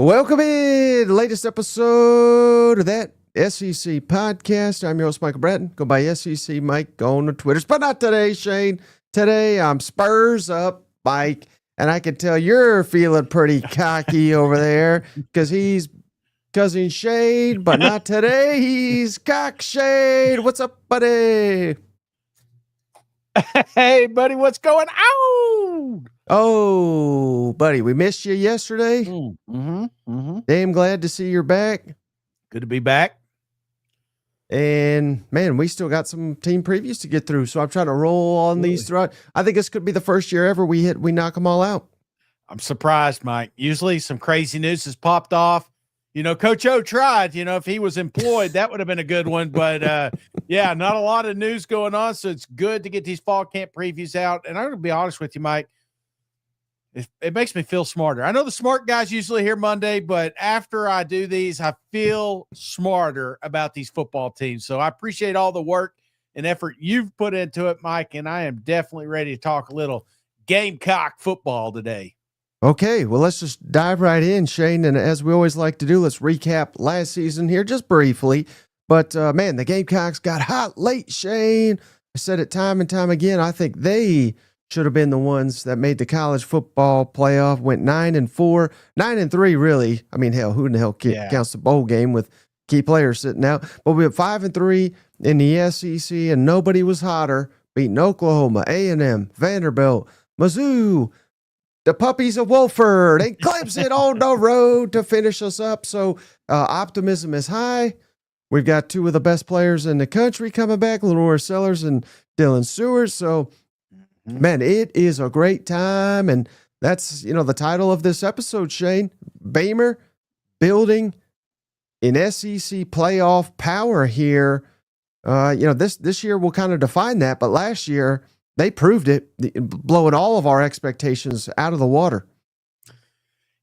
Welcome in, latest episode of that SEC podcast. I'm your host, Michael Bratton. Go by SEC Mike on the Twitters, but not today, Shane. Today, I'm Spurs up, Mike, and I can tell you're feeling pretty cocky over there because he's cousin Shane, but not today. He's cock Shane. What's up, buddy? Hey, buddy, what's going on? Oh, buddy, we missed you yesterday. Damn glad to see you're back. Good to be back. And, man, we still got some team previews to get through, so I'm trying to roll on these throughout. I think this could be the first year ever we knock them all out. I'm surprised, Mike. Usually some crazy news has popped off. You know, Coach O tried, if he was employed, that would have been a good one. But, yeah, not a lot of news going on, so it's good to get these fall camp previews out. And I'm going to be honest with you, Mike. It makes me feel smarter. I know the smart guys usually hear Monday, but after I do these, I feel smarter about these football teams. So I appreciate all the work and effort you've put into it, Mike, and I am definitely ready to talk a little Gamecock football today. Okay, well, let's just dive right in, Shane. And as we always like to do, let's recap last season here just briefly. But, man, the Gamecocks got hot late, Shane. I said it time and time again. I think they should have been the ones that made the college football playoff, went 9-4, 9-3, really. I mean, hell, who in the hell counts the bowl game with key players sitting out? But we went 5-3 in the SEC, and nobody was hotter, beating Oklahoma, A&M, Vanderbilt, Mizzou, the Puppies of Wolford, and Clemson on the road to finish us up. So optimism is high. We've got two of the best players in the country coming back, Lenore Sellers and Dylan Stewart. So, man, it is a great time, and that's, the title of this episode, Shane. Beamer building in SEC playoff power here. This year will kind of define that, but last year they proved it, blowing all of our expectations out of the water.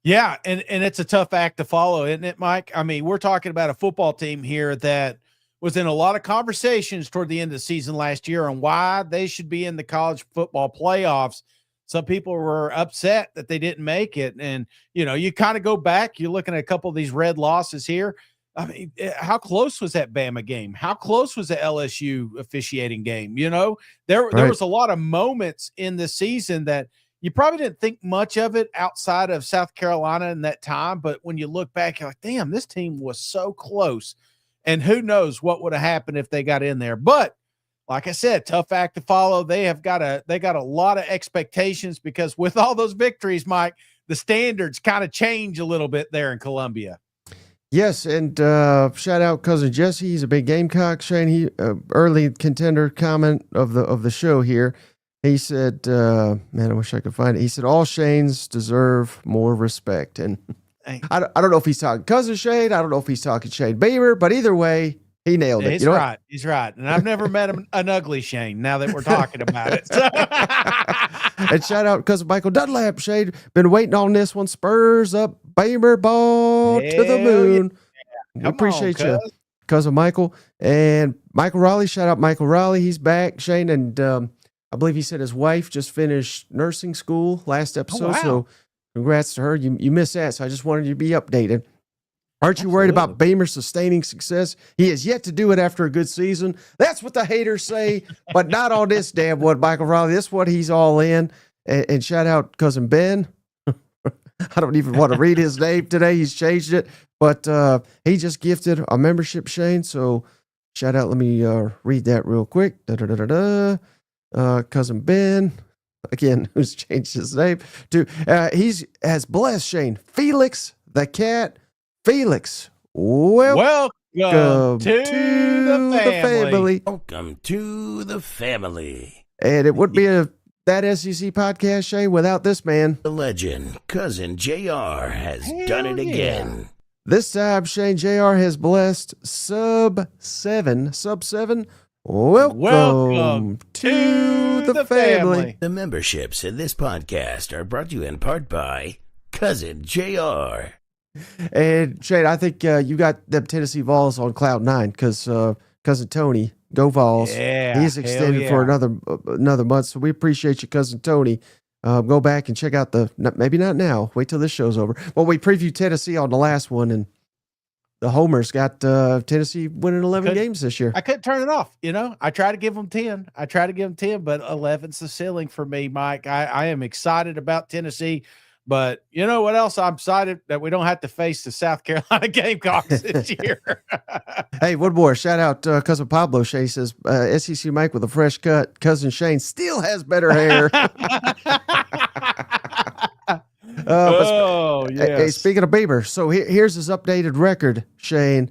Yeah, and it's a tough act to follow, isn't it, Mike? I mean, we're talking about a football team here that was in a lot of conversations toward the end of the season last year on why they should be in the college football playoffs. Some people were upset that they didn't make it. And, you kind of go back, you're looking at a couple of these red losses here. I mean, how close was that Bama game? How close was the LSU officiating game? There was a lot of moments in the season that you probably didn't think much of it outside of South Carolina in that time. But when you look back, you're like, damn, this team was so close. And who knows what would have happened if they got in there. But like I said, tough act to follow. They got a lot of expectations because with all those victories, Mike, the standards kind of change a little bit there in Columbia. Yes, and shout out cousin Jesse. He's a big Gamecock. Shane, he early contender comment of the show here. He said, man, I wish I could find it. He said, all Shanes deserve more respect. And I don't know if he's talking cousin Shane. I don't know if he's talking Shane Beamer, but either way, he nailed it. He's right. He's right. And I've never met an ugly Shane now that we're talking about it. And shout out cousin Michael Dunlap, Shane. Been waiting on this one. Spurs up, Beamer ball to the moon. Yeah. Appreciate you, cousin Michael. And Michael Raleigh, shout out Michael Raleigh. He's back, Shane. And I believe he said his wife just finished nursing school last episode. Oh, wow. So congrats to her. You missed that, so I just wanted you to be updated. Aren't you worried about Beamer sustaining success? He has yet to do it after a good season. That's what the haters say, but not on this damn one, Michael Raleigh. This one, he's all in. And shout out cousin Ben. I don't even want to read his name today. He's changed it, but he just gifted a membership, Shane. So shout out. Let me read that real quick. Cousin Ben. Again, who's changed his name to, he's has blessed Shane. Felix the cat. Felix, welcome to the family. Welcome to the family. And it would be that SEC podcast, Shane, without this man. The legend, cousin JR, has done it again. This time, Shane, JR has blessed sub 7. Welcome to the family. The memberships in this podcast are brought to you in part by cousin JR. And Shane, I think you got them Tennessee Vols on cloud 9 because cousin Tony, go Vols. Yeah, he's extended for another month. So we appreciate you, cousin Tony. Go back and check out maybe not now. Wait till this show's over. Well, we previewed Tennessee on the last one, and the homers got Tennessee winning 11 games this year. I couldn't turn it off. I try to give them 10. But 11's the ceiling for me, Mike. I am excited about Tennessee. But you know what else? I'm excited that we don't have to face the South Carolina Gamecocks this year. Hey, one more shout out, cousin Pablo. Shane says SEC Mike with a fresh cut. Cousin Shane still has better hair. Yes. Hey, speaking of Bieber, so here's his updated record, Shane,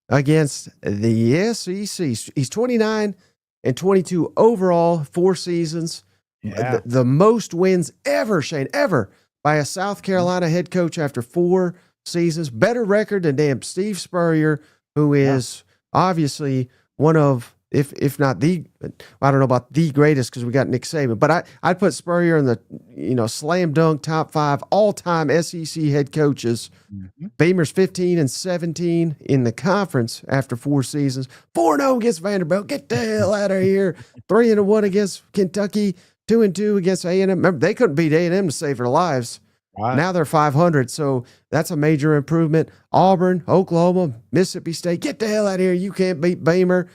against the SEC. He's 29-22 overall, 4 seasons. Yeah. The most wins ever, Shane, ever by a South Carolina head coach after 4 seasons. Better record than damn Steve Spurrier, who is obviously one of, if not the, I don't know about the greatest because we got Nick Saban, but I'd put Spurrier in the slam dunk top 5 all-time SEC head coaches. Mm-hmm. Beamer's 15-17 in the conference after 4 seasons. 4-0 against Vanderbilt. Get the hell out of here. 3-1 against Kentucky. 2-2 against A&M. Remember, they couldn't beat A&M to save their lives. Right. Now they're 500, so that's a major improvement. Auburn, Oklahoma, Mississippi State. Get the hell out of here. You can't beat Beamer.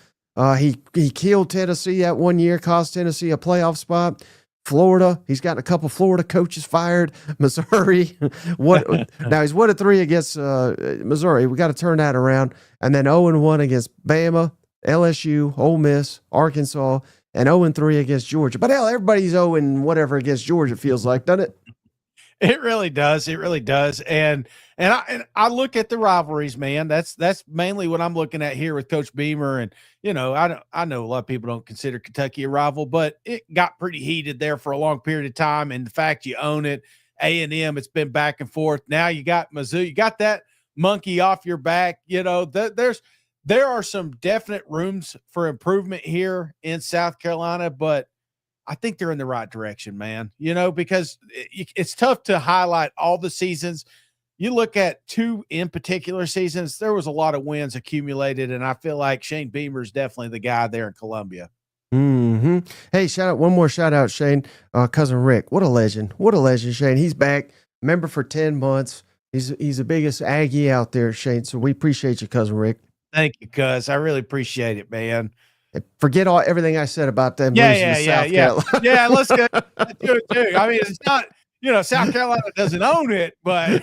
He killed Tennessee that one year, cost Tennessee a playoff spot. Florida, he's gotten a couple Florida coaches fired. Missouri, now he's 1-3 against Missouri. We got to turn that around. And then 0-1 against Bama, LSU, Ole Miss, Arkansas, and 0-3 against Georgia. But hell, everybody's 0-whatever against Georgia, it feels like, doesn't it? It really does. It really does. And I look at the rivalries, man. That's mainly what I'm looking at here with Coach Beamer. And, I know a lot of people don't consider Kentucky a rival, but it got pretty heated there for a long period of time. And the fact you own it, A&M, it's been back and forth. Now you got Mizzou, you got that monkey off your back. There are some definite rooms for improvement here in South Carolina, but I think they're in the right direction, man, because it's tough to highlight all the seasons. You look at 2 in particular seasons, there was a lot of wins accumulated, and I feel like Shane Beamer is definitely the guy there in Columbia. Mm-hmm. Hey, one more shout out, Shane, cousin Rick. What a legend. What a legend, Shane. He's back, member for 10 months. He's the biggest Aggie out there, Shane, so we appreciate you, cousin Rick. Thank you, cuz. I really appreciate it, man. Forget everything I said about them losing to South Carolina. Yeah, let's get to it too. I mean, it's not, South Carolina doesn't own it, but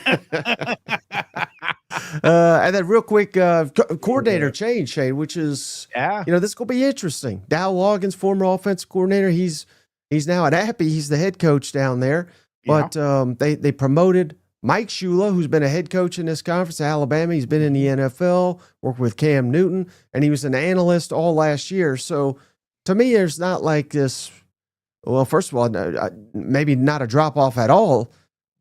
and then real quick, coordinator change, Shane, which is this is gonna be interesting. Dow Loggins, former offensive coordinator, he's now at Appy. He's the head coach down there. But they promoted Mike Shula, who's been a head coach in this conference at Alabama. He's been in the NFL, worked with Cam Newton, and he was an analyst all last year. So to me, there's not like this, well, first of all, maybe not a drop-off at all,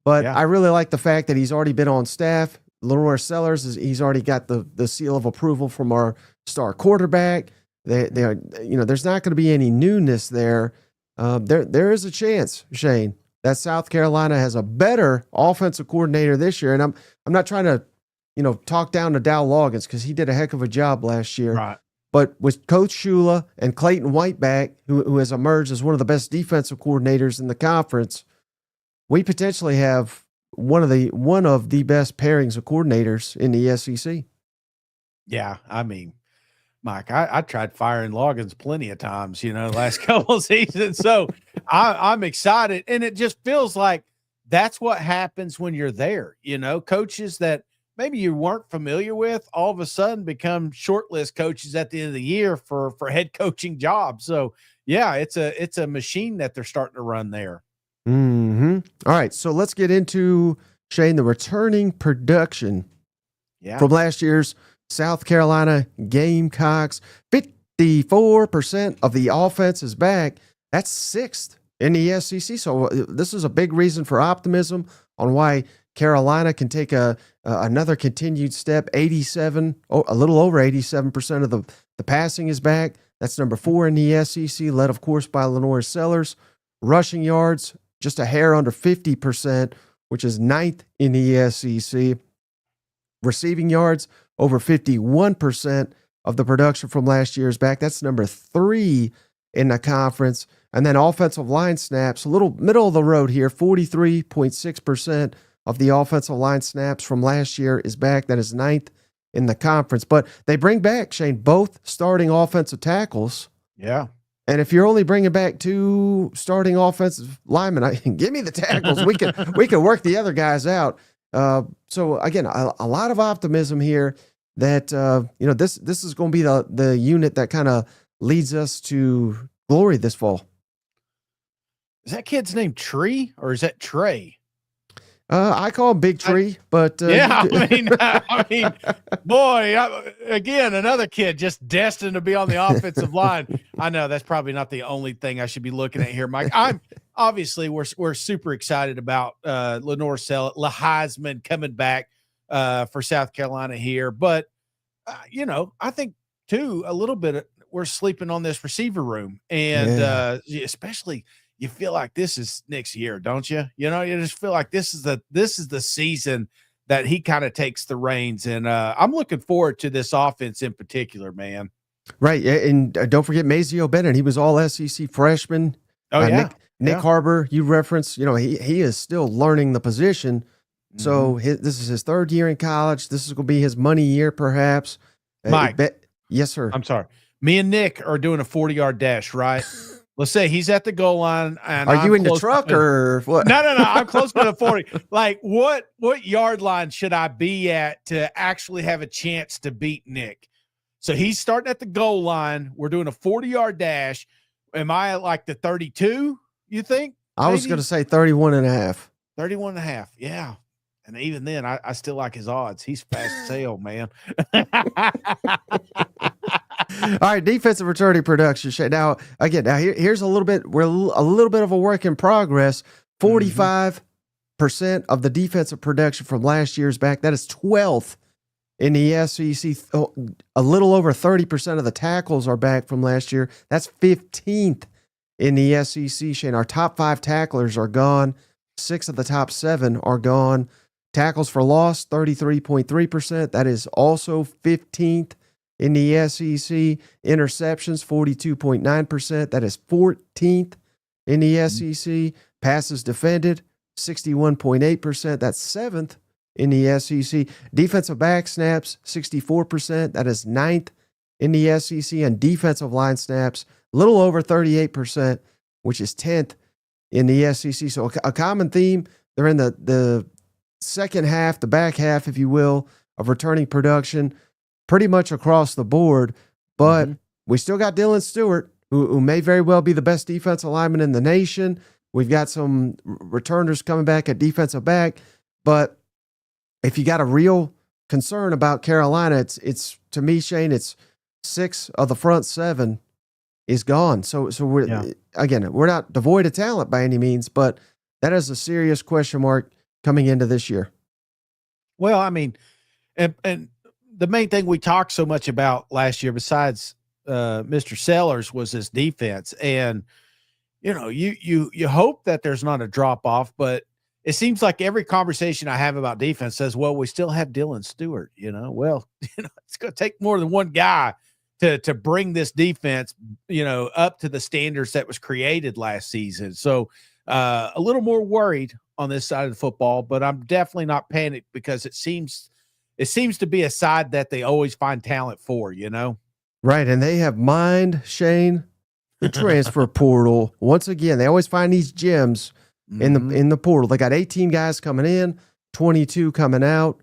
but I really like the fact that he's already been on staff. Lenore Sellers, he's already got the seal of approval from our star quarterback. There's not going to be any newness there. There is a chance, Shane, that South Carolina has a better offensive coordinator this year. And I'm not trying to, talk down to Dow Loggins because he did a heck of a job last year. Right. But with Coach Shula and Clayton White back, who has emerged as one of the best defensive coordinators in the conference, we potentially have one of the best pairings of coordinators in the SEC. Yeah, I mean, Mike, I tried firing Loggins plenty of times, last couple of seasons. So I'm excited. And it just feels like that's what happens when you're there. Coaches that maybe you weren't familiar with all of a sudden become shortlist coaches at the end of the year for head coaching jobs. So yeah, it's a machine that they're starting to run there. Mm-hmm. All right. So let's get into, Shane, the returning production from last year's South Carolina Gamecocks. 54% of the offense is back. That's 6th in the SEC. So this is a big reason for optimism on why Carolina can take another continued step. A little over 87% of the passing is back. That's number 4 in the SEC, led, of course, by Lenore Sellers. Rushing yards, just a hair under 50%, which is 9th in the SEC. Receiving yards, over 51% of the production from last year's back. That's number 3 in the conference. And then offensive line snaps, a little middle of the road here, 43.6% of the offensive line snaps from last year is back. That is ninth in the conference. But they bring back, Shane, both starting offensive tackles. Yeah. And if you're only bringing back 2 starting offensive linemen, give me the tackles. We can work the other guys out. So again, a lot of optimism here that this is going to be the unit that kind of leads us to glory this fall. Is that kid's name Tree or is that Trey? I call him Big Tree, but yeah, I mean, boy, again, another kid just destined to be on the offensive line. I know that's probably not the only thing I should be looking at here, Mike. I'm obviously we're super excited about Lenore Sellett, Heisman coming back for South Carolina here, but I think too a little bit we're sleeping on this receiver room, and especially. You feel like this is next year, don't you? You just feel like this is the season that he kind of takes the reins. And I'm looking forward to this offense in particular, man. Right. And don't forget Mazio Bennett. He was all SEC freshman. Oh, yeah. Nick Harbor, you referenced, he is still learning the position. So this is his 3rd year in college. This is going to be his money year, perhaps. Mike. Yes, sir. I'm sorry. Me and Nick are doing a 40-yard dash, right? Let's say he's at the goal line. And are you in the truck or what? No. I'm close to the 40. Like what yard line should I be at to actually have a chance to beat Nick? So he's starting at the goal line. We're doing a 40-yard dash. Am I at like the 32, you think? I was going to say 31 and a half. 31 and a half. Yeah. And even then, I still like his odds. He's fast as hell, man. All right, defensive returning production. Now, again, here's a little bit. We're a little bit of a work in progress. 45% of the defensive production from last year's back. That is 12th in the SEC. A little over 30% of the tackles are back from last year. That's 15th in the SEC. Shane, our top 5 tacklers are gone. 6 of the top 7 are gone. Tackles for loss, 33.3%. That is also 15th in the SEC. Interceptions, 42.9%. That is 14th in the SEC. Passes defended, 61.8%. That's 7th in the SEC. Defensive back snaps, 64%. That is 9th in the SEC. And defensive line snaps, a little over 38%, which is 10th in the SEC. So a common theme, they're in the second half, the back half, if you will, of returning production pretty much across the board. But we still got Dylan Stewart, who may very well be the best defensive lineman in the nation. We've got some returners coming back at defensive back. But if you got a real concern about Carolina, it's to me, Shane, it's 6 of the front 7 is gone. So we're again, we're not devoid of talent by any means, but that is a serious question mark coming into this year. Well, I mean, and the main thing we talked so much about last year, besides Mr. Sellers, was his defense. And you hope that there's not a drop off, but it seems like every conversation I have about defense says, well, we still have Dylan Stewart. Well, it's going to take more than one guy to bring this defense, up to the standards that was created last season. So a little more worried on this side of the football, but I'm definitely not panicked because it seems to be a side that they always find talent for, Right. And they have mined, Shane, the transfer portal. Once again, they always find these gems in the portal. They got 18 guys coming in, 22 coming out.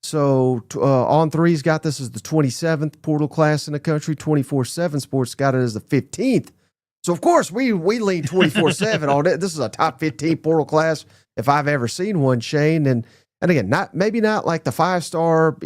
So On Three's got this as the 27th portal class in the country. 24/7 Sports got it as the 15th. So of course we lean 24/7 all day. This is a top 15 portal class if I've ever seen one, Shane. And again, maybe not like the 5-star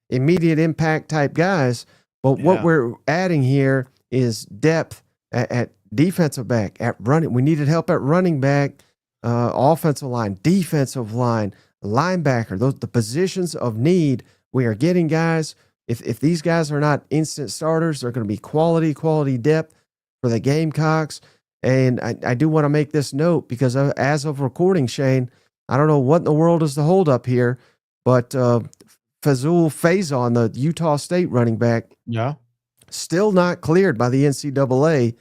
immediate impact type guys, but what we're adding here is depth at defensive back, at running. We needed help at running back, offensive line, defensive line, linebacker. The positions of need. We are getting guys. If these guys are not instant starters, they're going to be quality depth for the Gamecocks. And I do want to make this note because as of recording, Shane, I don't know what in the world is the holdup here, but Fazul Faison, the Utah State running back, still not cleared by the NCAA.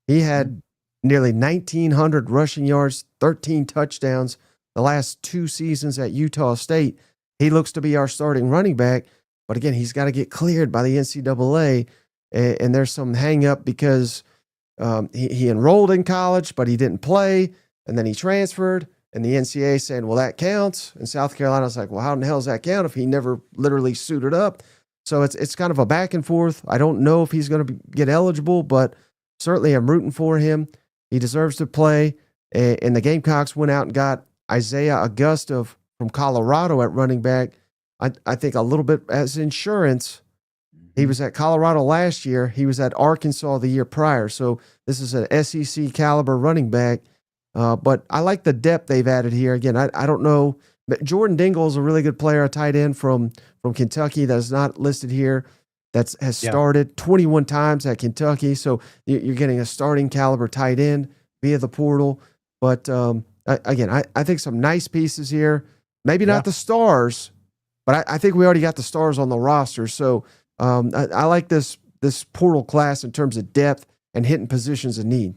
He had nearly 1,900 rushing yards, 13 touchdowns the last 2 seasons at Utah State. He looks to be our starting running back, but again, he's got to get cleared by the NCAA, and there's some hang up because he enrolled in college, but he didn't play, and then he transferred, and the NCAA saying, well, that counts. And South Carolina's like, well, how in the hell does that count if he never literally suited up? So it's kind of a back and forth. I don't know if he's going to get eligible, but certainly I'm rooting for him. He deserves to play. And the Gamecocks went out and got Isaiah Augusta from Colorado at running back. I think a little bit as insurance. He was at Colorado last year. He was at Arkansas the year prior. So this is an SEC caliber running back. But I like the depth they've added here. Again, I don't know. But Jordan Dingle is a really good player, a tight end from Kentucky that is not listed here. That has started 21 times at Kentucky. So you're getting a starting caliber tight end via the portal. But again, I think some nice pieces here. Maybe not the stars, but I think we already got the stars on the roster. So I like this portal class in terms of depth and hitting positions of need.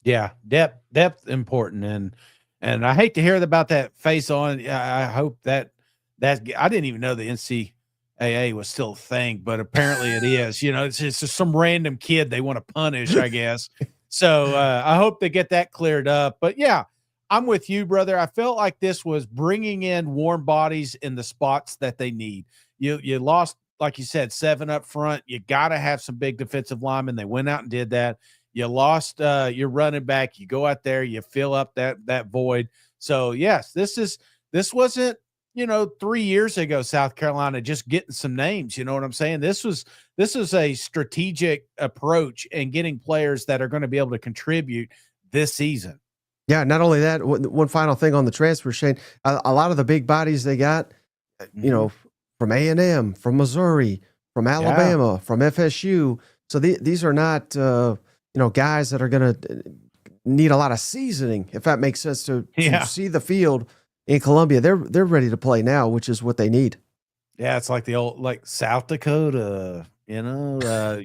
Yeah, depth important, and I hate to hear about that face on. I hope that I didn't even know the NCAA was still a thing, but apparently it is. It's just some random kid they want to punish, I guess. So I hope they get that cleared up. But yeah, I'm with you, brother. I felt like this was bringing in warm bodies in the spots that they need. You lost, like you said, 7 up front. You got to have some big defensive linemen. They went out and did that. You lost your running back. You go out there, you fill up that void. So yes, this wasn't 3 years ago South Carolina just getting some names. You know what I'm saying? This is a strategic approach and getting players that are going to be able to contribute this season. Yeah, not only that, one final thing on the transfer, Shane. A lot of the big bodies they got, from A&M, from Missouri, from Alabama, from FSU. So these are not guys that are going to need a lot of seasoning, if that makes sense, to see the field in Columbia. They're ready to play now, which is what they need. Yeah, it's like the old South Dakota, UAB.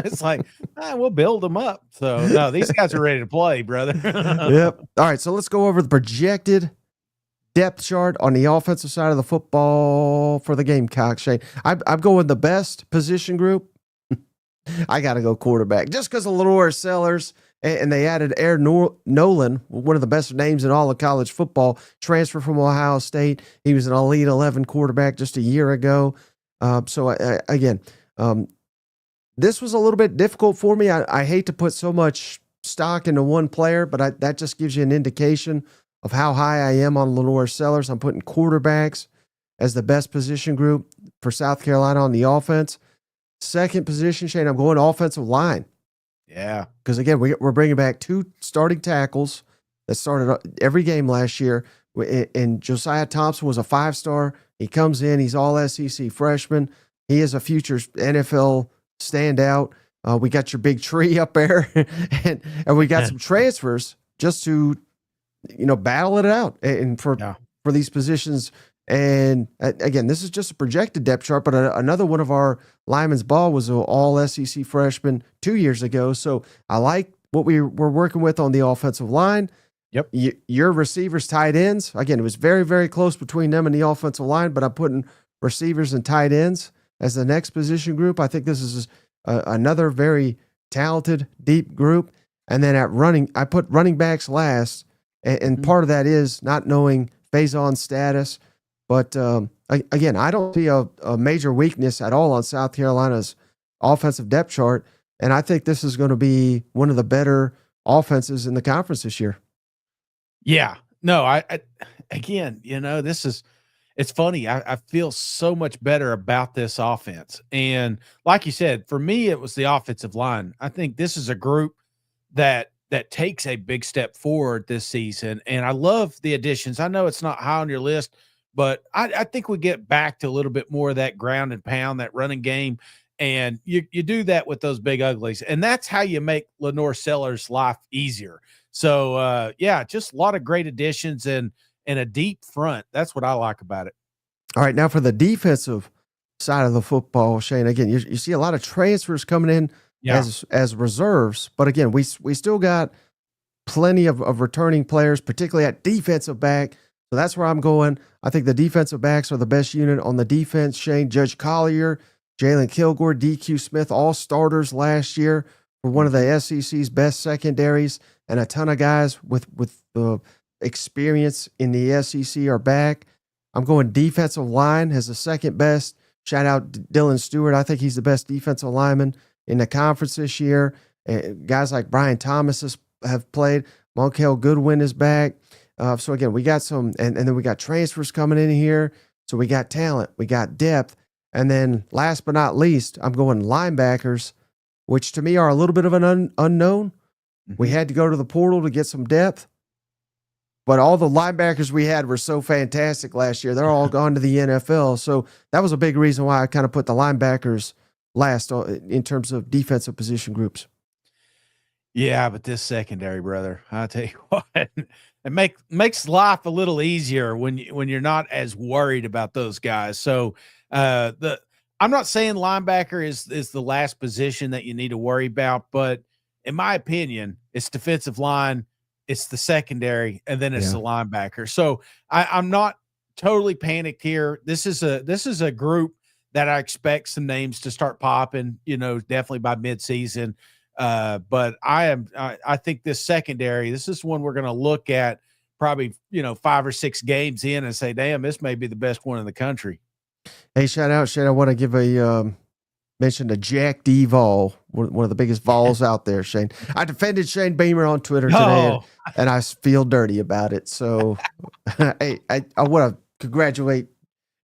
It's like, we'll build them up. So no, these guys are ready to play, brother. Yep. All right, so let's go over the projected depth chart on the offensive side of the football for the Gamecocks, Shane. I'm going the best position group. I got to go quarterback just because of Lenore Sellers, and they added Air Nolan, one of the best names in all of college football, transfer from Ohio State. He was an Elite 11 quarterback just a year ago. Again, this was a little bit difficult for me. I hate to put so much stock into one player, but that just gives you an indication of how high I am on Lenore Sellers. I'm putting quarterbacks as the best position group for South Carolina on the offense. Second position, Shane, I'm going offensive line. Yeah. Because, again, we're bringing back 2 starting tackles that started every game last year. And Josiah Thompson was a 5-star. He comes in. He's all SEC freshman. He is a future NFL standout. We got your big tree up there. and we got some transfers just to, battle it out and for these positions. And again, this is just a projected depth chart, but another one of our linemen's ball was an all SEC freshman 2 years ago. So I like what we were working with on the offensive line. Yep. Your receivers, tight ends. Again, it was very, very close between them and the offensive line, but I'm putting receivers and tight ends as the next position group. I think this is another very talented, deep group. And then at running, I put running backs last. And part of that is not knowing Faison's status. But again, I don't see a major weakness at all on South Carolina's offensive depth chart. And I think this is going to be one of the better offenses in the conference this year. Yeah. No, I again, it's funny. I feel so much better about this offense. And like you said, for me, it was the offensive line. I think this is a group that takes a big step forward this season. And I love the additions. I know it's not high on your list, but I think we get back to a little bit more of that ground and pound, that running game. And you do that with those big uglies. And that's how you make Lenore Sellers' life easier. So, just a lot of great additions and a deep front. That's what I like about it. All right, now for the defensive side of the football, Shane, again, you see a lot of transfers coming in Yeah. as reserves. But again, we still got plenty of returning players, particularly at defensive back. So that's where I'm going. I think the defensive backs are the best unit on the defense. Shane, Judge Collier, Jalen Kilgore, DQ Smith, all starters last year for one of the SEC's best secondaries, and a ton of guys with experience in the SEC are back. I'm going defensive line as the second best. Shout out Dylan Stewart. I think he's the best defensive lineman in the conference this year. Guys like Brian Thomas have played. Monkel Goodwin is back. So again, we got some, and then we got transfers coming in here. So we got talent, we got depth. And then last but not least, I'm going linebackers, which to me are a little bit of an unknown. We had to go to the portal to get some depth. But all the linebackers we had were so fantastic last year. They're all gone to the NFL. So that was a big reason why I kind of put the linebackers last in terms of defensive position groups. Yeah, but this secondary, brother, I'll tell you what, it makes life a little easier when you're not as worried about those guys. So I'm not saying linebacker is the last position that you need to worry about, but in my opinion, it's defensive line, it's the secondary, and then it's the linebacker. So I'm not totally panicked here. This is a group that I expect some names to start popping, definitely by midseason. But I think this secondary, this is one we're going to look at probably, 5 or 6 games in and say, damn, this may be the best one in the country. Hey, shout out, Shane. I want to give a mention to Jack D. Vol, one of the biggest Vols out there, Shane. I defended Shane Beamer on Twitter today, and I feel dirty about it. So hey, I want to congratulate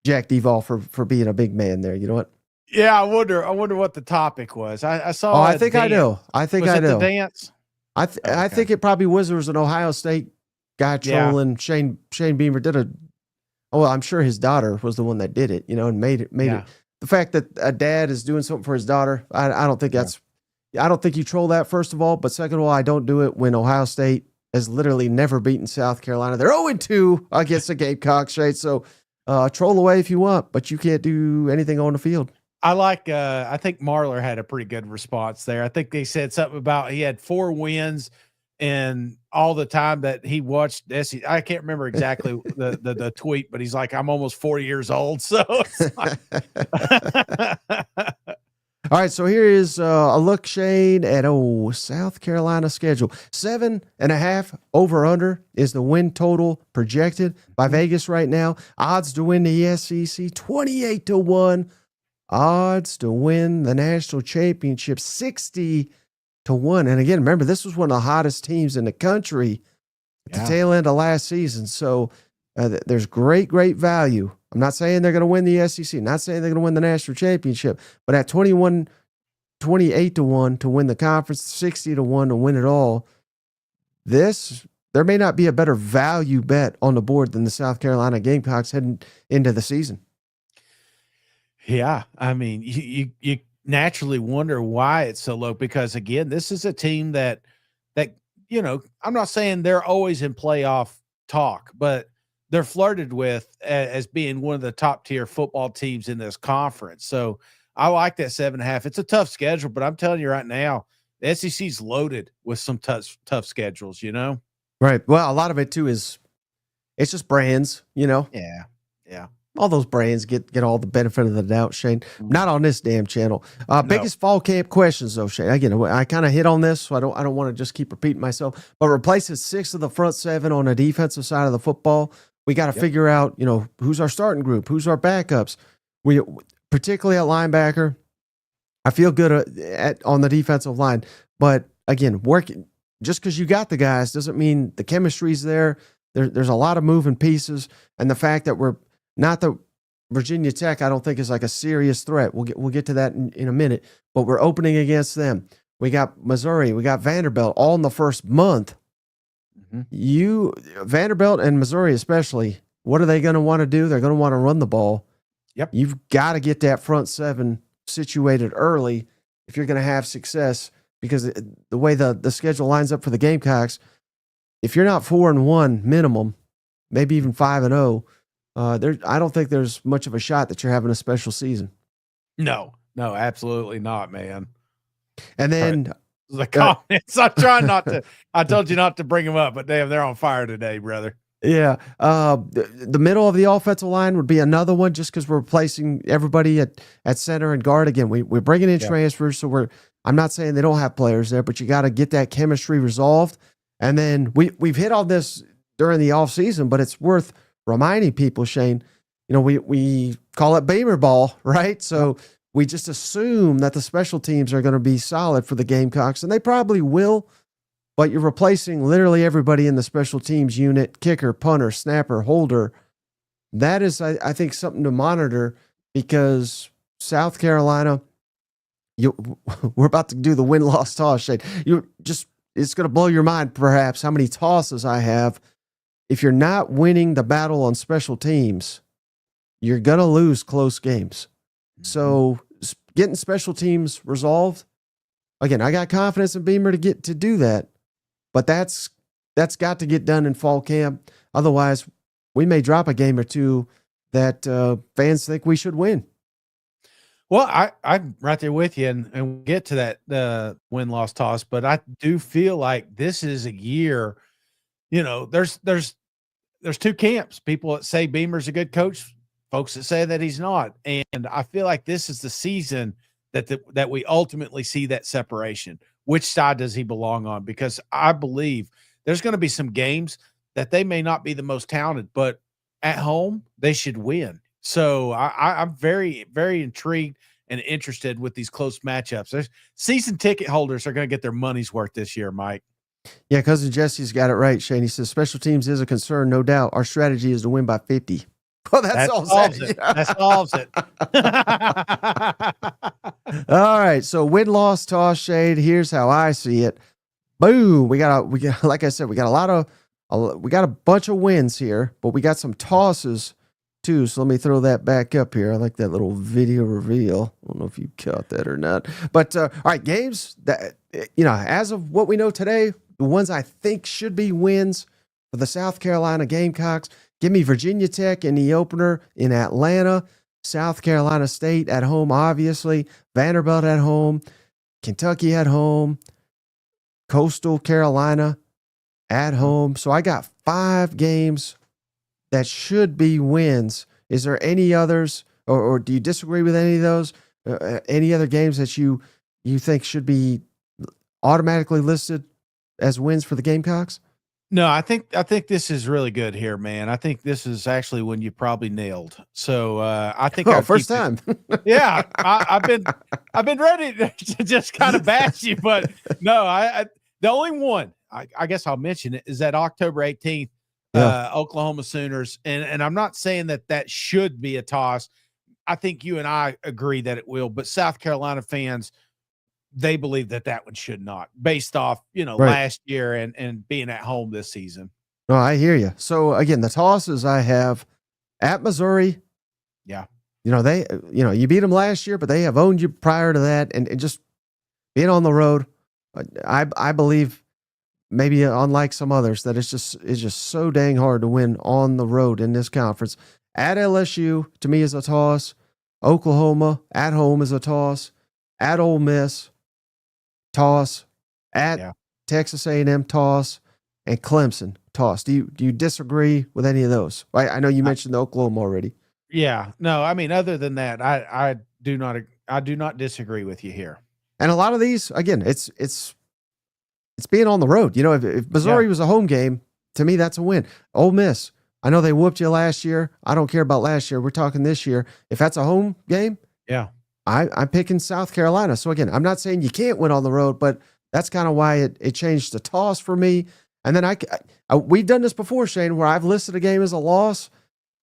Jack D. Vol for being a big man there. You know what? Yeah, I wonder what the topic was. I saw. Oh, I think I know. I think I know. The dance. I think it probably was. There was an Ohio State guy trolling Shane Beamer. I'm sure his daughter was the one that did it. And made it. The fact that a dad is doing something for his daughter, I don't think that's. I don't think you troll that, first of all. But second of all, I don't do it when Ohio State has literally never beaten South Carolina. They're 0-2 against the Gamecocks, right? So troll away if you want, but you can't do anything on the field. I think Marler had a pretty good response there. I think they said something about he had 4 wins and all the time that he watched SEC. I can't remember exactly the tweet, but he's like, I'm almost 40 years old. So it's like all right, so here is a look, Shane, at South Carolina schedule. 7.5 over under is the win total projected by Vegas right now. Odds to win the SEC 28-1. Odds to win the national championship 60-1. And again, remember, this was one of the hottest teams in the country at the tail end of last season. So there's great value. I'm not saying they're going to win the SEC, not saying they're going to win the national championship, but at 28-1 to win the conference, 60-1 to win it all. There may not be a better value bet on the board than the South Carolina Gamecocks heading into the season. Yeah, I mean, you naturally wonder why it's so low, because again, this is a team that I'm not saying they're always in playoff talk, but they're flirted with as being one of the top tier football teams in this conference. So I like that 7.5. It's a tough schedule, but I'm telling you right now, the SEC's loaded with some tough schedules. Right. Well, a lot of it too it's just brands. Yeah. All those brands get all the benefit of the doubt, Shane. Not on this damn channel. Biggest fall camp questions, though, Shane. Again, I kind of hit on this, so I don't want to just keep repeating myself. But replacing 6 of the front 7 on the defensive side of the football, we got to figure out, who's our starting group, who's our backups. We particularly at linebacker. I feel good on the defensive line, but again, working just because you got the guys doesn't mean the chemistry's there. There's a lot of moving pieces, and the fact that we're not the Virginia Tech, I don't think is like a serious threat. We'll get to that in a minute, but we're opening against them. We got Missouri, we got Vanderbilt all in the first month. Vanderbilt and Missouri especially, what are they going to want to do? They're going to want to run the ball. Yep. You've got to get that front 7 situated early if you're going to have success, because the way the schedule lines up for the Gamecocks, if you're not 4-1 minimum, maybe even 5-0, I don't think there's much of a shot that you're having a special season. No, absolutely not, man. And then the comments. I'm trying not to. I told you not to bring them up, but damn, they're on fire today, brother. yeah, the middle of the offensive line would be another one, just because we're replacing everybody at center and guard. Again, we're bringing in transfers, so I'm not saying they don't have players there, but you got to get that chemistry resolved. And then we've hit on this during the offseason, but it's worth reminding people, Shane. You know, we call it Beamer ball, right? So we just assume that the special teams are going to be solid for the Gamecocks, and they probably will. But you're replacing literally everybody in the special teams unit: kicker, punter, snapper, holder. That is, I think, something to monitor, because South Carolina, we're about to do the win-loss toss, Shane. It's going to blow your mind, perhaps, how many tosses I have. If you're not winning the battle on special teams, you're going to lose close games. So getting special teams resolved, again, I got confidence in Beamer to do that. But that's got to get done in fall camp. Otherwise, we may drop a game or two that fans think we should win. Well, I'm right there with you, and we'll get to that win-loss toss. But I do feel like this is a year. You know, there's two camps: people that say Beamer's a good coach, folks that say that he's not. And I feel like this is the season that we ultimately see that separation. Which side does he belong on? Because I believe there's going to be some games that they may not be the most talented, but at home they should win. So I'm very, very intrigued and interested with these close matchups. Season ticket holders are going to get their money's worth this year, Mike. Yeah, Cousin Jesse's got it right, Shane. He says special teams is a concern, no doubt. Our strategy is to win by 50. Well, that solves it. That solves it. All right. So win-loss toss, Shade. Here's how I see it. Boom. We got like I said, we got a bunch of wins here, but we got some tosses too. So let me throw that back up here. I like that little video reveal. I don't know if you caught that or not, but all right, games that, as of what we know today, the ones I think should be wins for the South Carolina Gamecocks. Give me Virginia Tech in the opener in Atlanta, South Carolina State at home, obviously, Vanderbilt at home, Kentucky at home, Coastal Carolina at home. So I got 5 games that should be wins. Is there any others, or do you disagree with any of those? Any other games that you think should be automatically listed as wins for the Gamecocks? No, I think this is really good here, man. I think this is actually when you probably nailed. So I think first time. Yeah, I've been ready to just kind of bash you, but no, the only one I guess I'll mention it is that October 18th, Oklahoma Sooners, and I'm not saying that should be a toss. I think you and I agree that it will, but South Carolina fans, they believe that one should not, based off, right, last year and being at home this season. No, I hear you. So again, the tosses I have at Missouri. Yeah. They, you beat them last year, but they have owned you prior to that. And just being on the road, I believe, maybe unlike some others, that it's just so dang hard to win on the road in this conference. At LSU, to me, is a toss. Oklahoma at home is a toss. At Ole Miss, toss. At Texas A&M, toss. And Clemson, toss. Do you disagree with any of those? I know you mentioned Oklahoma already. Yeah. No, I mean, other than that, I do not disagree with you here. And a lot of these, again, it's being on the road. If Missouri was a home game, to me, that's a win. Ole Miss, I know they whooped you last year. I don't care about last year. We're talking this year. If that's a home game, I'm picking South Carolina. So again, I'm not saying you can't win on the road, but that's kind of why it changed to toss for me. And then we've done this before, Shane, where I've listed a game as a loss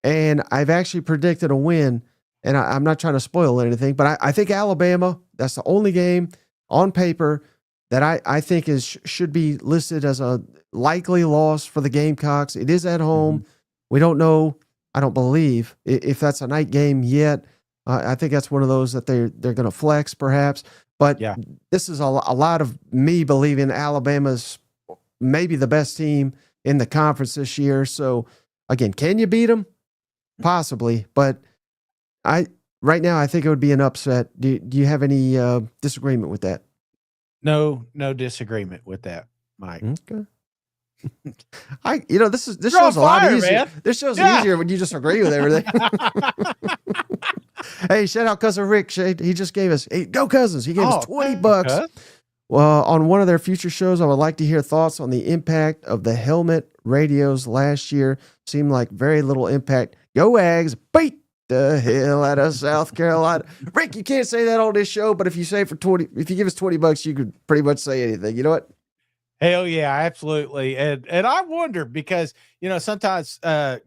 and I've actually predicted a win. And I'm not trying to spoil anything, but I think Alabama, that's the only game on paper that I think should be listed as a likely loss for the Gamecocks. It is at home. Mm-hmm. We don't know, I don't believe, if that's a night game yet. I think that's one of those that they're going to flex perhaps. But this is a lot of me believing Alabama's maybe the best team in the conference this year. So again, can you beat them? Possibly. But right now I think it would be an upset. Do you have any disagreement with that? No disagreement with that, Mike. Okay. This You're show's on a lot fire, easier. man. This show's Yeah. easier when you just agree with everything. Hey, shout out cousin Rick Shade. He just gave us go Cousins. He gave us $20. Cuz. Well, on one of their future shows, I would like to hear thoughts on the impact of the helmet radios last year. Seemed like very little impact. Go Ags, beat the hell out of South Carolina. Rick, you can't say that on this show, but if you say if you give us $20, you could pretty much say anything. You know what? Hell yeah, absolutely. And I wonder because, sometimes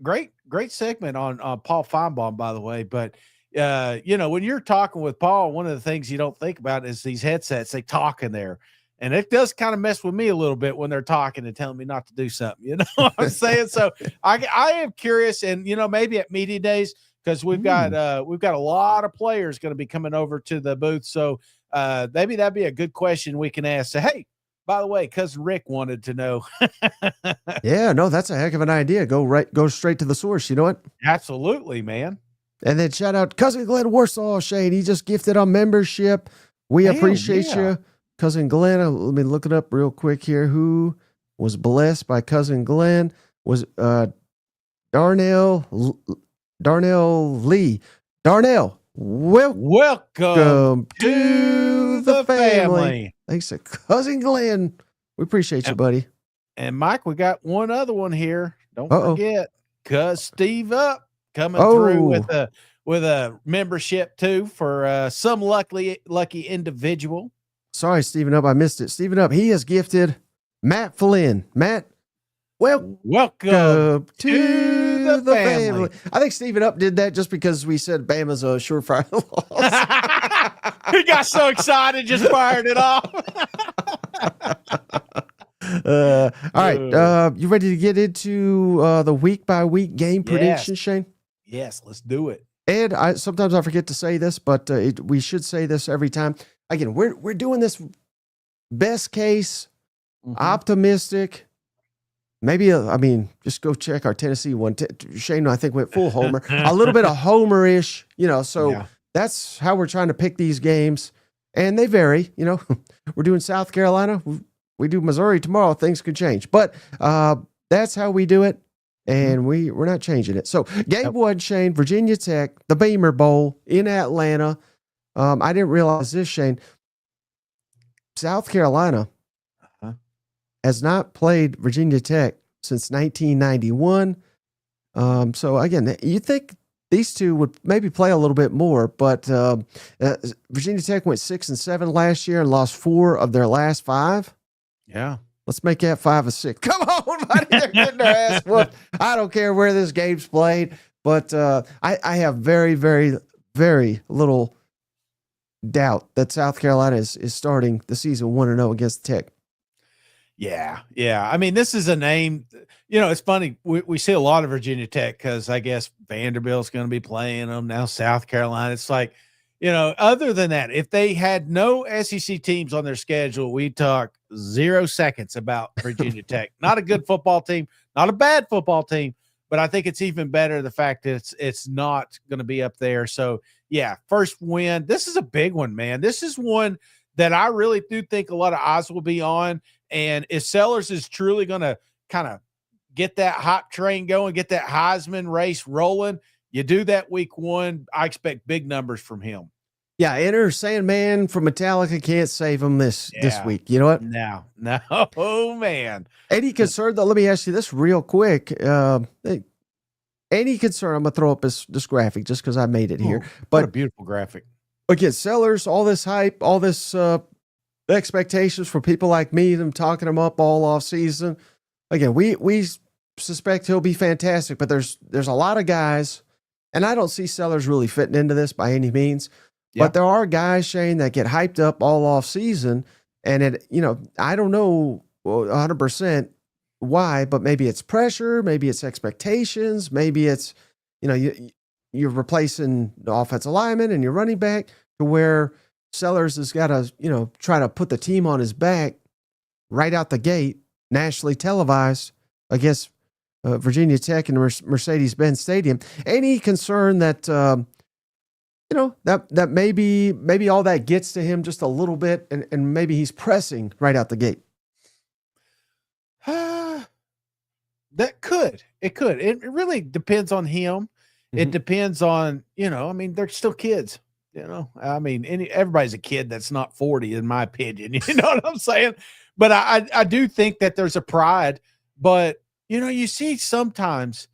great segment on Paul Feinbaum, by the way, but when you're talking with Paul, one of the things you don't think about is these headsets, they talk in there. And it does kind of mess with me a little bit when they're talking and telling me not to do something. You know what I'm saying? So I am curious, and maybe at media days, because we've got a lot of players going to be coming over to the booth. So maybe that'd be a good question we can ask. Say, hey, by the way, cousin Rick wanted to know. Yeah, no, that's a heck of an idea. Go straight to the source. You know what? Absolutely, man. And then shout out cousin Glenn Warsaw, Shane. He just gifted a membership. We appreciate you, cousin Glenn. Let me look it up real quick here. Who was blessed by cousin Glenn was Darnell Lee. Darnell, welcome to the family. Thanks to cousin Glenn. We appreciate you, buddy. And Mike, we got one other one here. Don't forget, cuz Steve Up coming through with a membership too for some lucky individual. Sorry, Stephen Up, I missed it. Stephen Up, he has gifted Matt Flynn. Matt, welcome to the family. I think Stephen Up did that just because we said Bama's a surefire loss. He got so excited, just fired it off. All right. You ready to get into the week by week game prediction, Shane? Yes, let's do it. Ed, sometimes I forget to say this, but we should say this every time. Again, we're doing this best case, optimistic. Maybe just go check our Tennessee one. Shane, I think, went full homer. A little bit of homer-ish, So that's how we're trying to pick these games, and they vary. We're doing South Carolina. We do Missouri tomorrow. Things could change, but that's how we do it. And we're not changing it. So game one, Shane, Virginia Tech, the Beamer Bowl in Atlanta. I didn't realize this, Shane. South Carolina has not played Virginia Tech since 1991. So again, you think these two would maybe play a little bit more, but Virginia Tech went 6-7 last year and lost 4 of their last 5. Yeah. Let's make that 5 or 6. Come on, buddy. They're getting their ass whooped. I don't care where this game's played, but I have very, very, very little doubt that South Carolina is starting the season 1-0 against Tech. Yeah. I mean, this is a name, it's funny. We see a lot of Virginia Tech because I guess Vanderbilt's going to be playing them now. South Carolina. It's like, other than that, if they had no SEC teams on their schedule, we'd talk 0 seconds about Virginia Tech. Not a good football team, not a bad football team, but I think it's even better the fact that it's not going to be up there. So, yeah, first win. This is a big one, man. This is one that I really do think a lot of eyes will be on. And if Sellers is truly going to kind of get that hot train going, get that Heisman race rolling, you do that week 1, I expect big numbers from him. Yeah, Enter Sandman from Metallica can't save him this week. You know what? No. Oh, man. Any concern, though? Let me ask you this real quick. Any concern? I'm going to throw up this graphic just because I made it here. But what a beautiful graphic. Again, Sellers, all this hype, all this expectations for people like me, them talking him up all off season. Again, we suspect he'll be fantastic, but there's a lot of guys, and I don't see Sellers really fitting into this by any means. Yeah. But there are guys, Shane, that get hyped up all off season, and I don't know 100% why, but maybe it's pressure, maybe it's expectations, maybe it's you're replacing the offensive lineman and your running back to where Sellers has got to try to put the team on his back right out the gate, nationally televised against Virginia Tech and Mercedes-Benz Stadium. Any concern that that maybe all that gets to him just a little bit, and maybe he's pressing right out the gate. It could. It really depends on him. It depends on, they're still kids, everybody's a kid that's not 40, in my opinion. You know what I'm saying? But I do think that there's a pride, but you see sometimes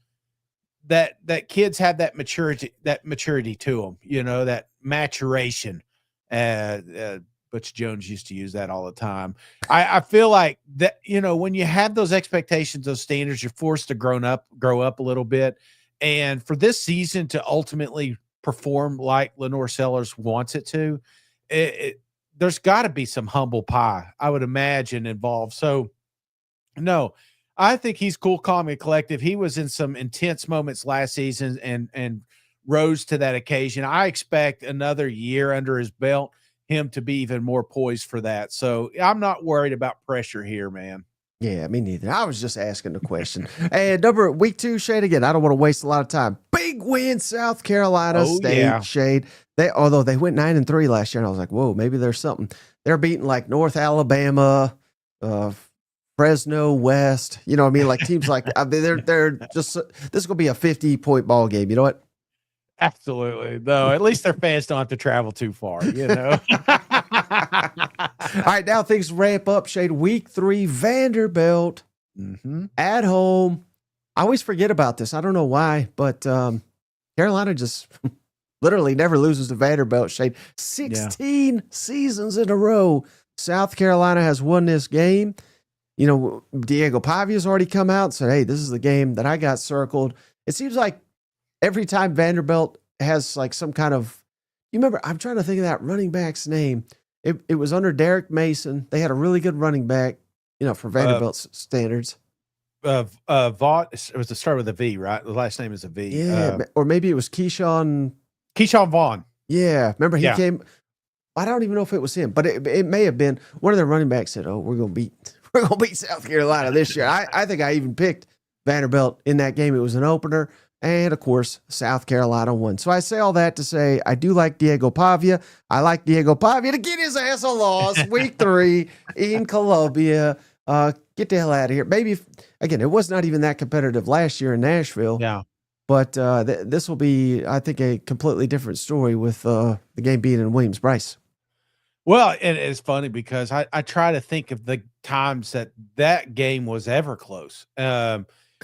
that kids have that maturity to them, that maturation. Butch Jones used to use that all the time. I feel like that, when you have those expectations, those standards, you're forced to grow up a little bit. And for this season to ultimately perform like Lenore Sellers wants it to, there's got to be some humble pie, I would imagine, involved. So, no, I think he's cool, calm, and collective. He was in some intense moments last season and rose to that occasion. I expect another year under his belt, him to be even more poised for that. So I'm not worried about pressure here, man. Yeah, me neither. I was just asking the question. And week 2, Shade, again, I don't want to waste a lot of time. Big win, South Carolina State, Shade. Although they went 9-3 last year, and I was like, whoa, maybe there's something. They're beating like North Alabama, Fresno West. You know what I mean? Like teams like they're just, this is going to be a 50-point ball game. You know what? Absolutely. Though at least their fans don't have to travel too far, All right, now things ramp up, Shade. Week 3, Vanderbilt at home. I always forget about this. I don't know why, but Carolina just literally never loses to Vanderbilt, Shade. 16 seasons in a row, South Carolina has won this game. Diego Pavia's already come out and said, hey, this is the game that I got circled. It seems like every time Vanderbilt has like some kind of, you remember, I'm trying to think of that running back's name. It was under Derek Mason. They had a really good running back, for Vanderbilt's standards. Vaught, it was to start with a V, right? The last name is a V. Yeah, or maybe it was Keyshawn Vaughn. Yeah, remember he came. I don't even know if it was him, but it may have been one of their running backs said, "Oh, we're gonna beat South Carolina this year." I think I even picked Vanderbilt in that game. It was an opener. And, of course, South Carolina won. So I say all that to say I do like Diego Pavia. I like Diego Pavia to get his ass a loss week 3 in Columbia. Get the hell out of here. Maybe, again, it was not even that competitive last year in Nashville. Yeah. But this will be, I think, a completely different story with the game being in Williams-Brice. Well, and it's funny because I try to think of the times that game was ever close.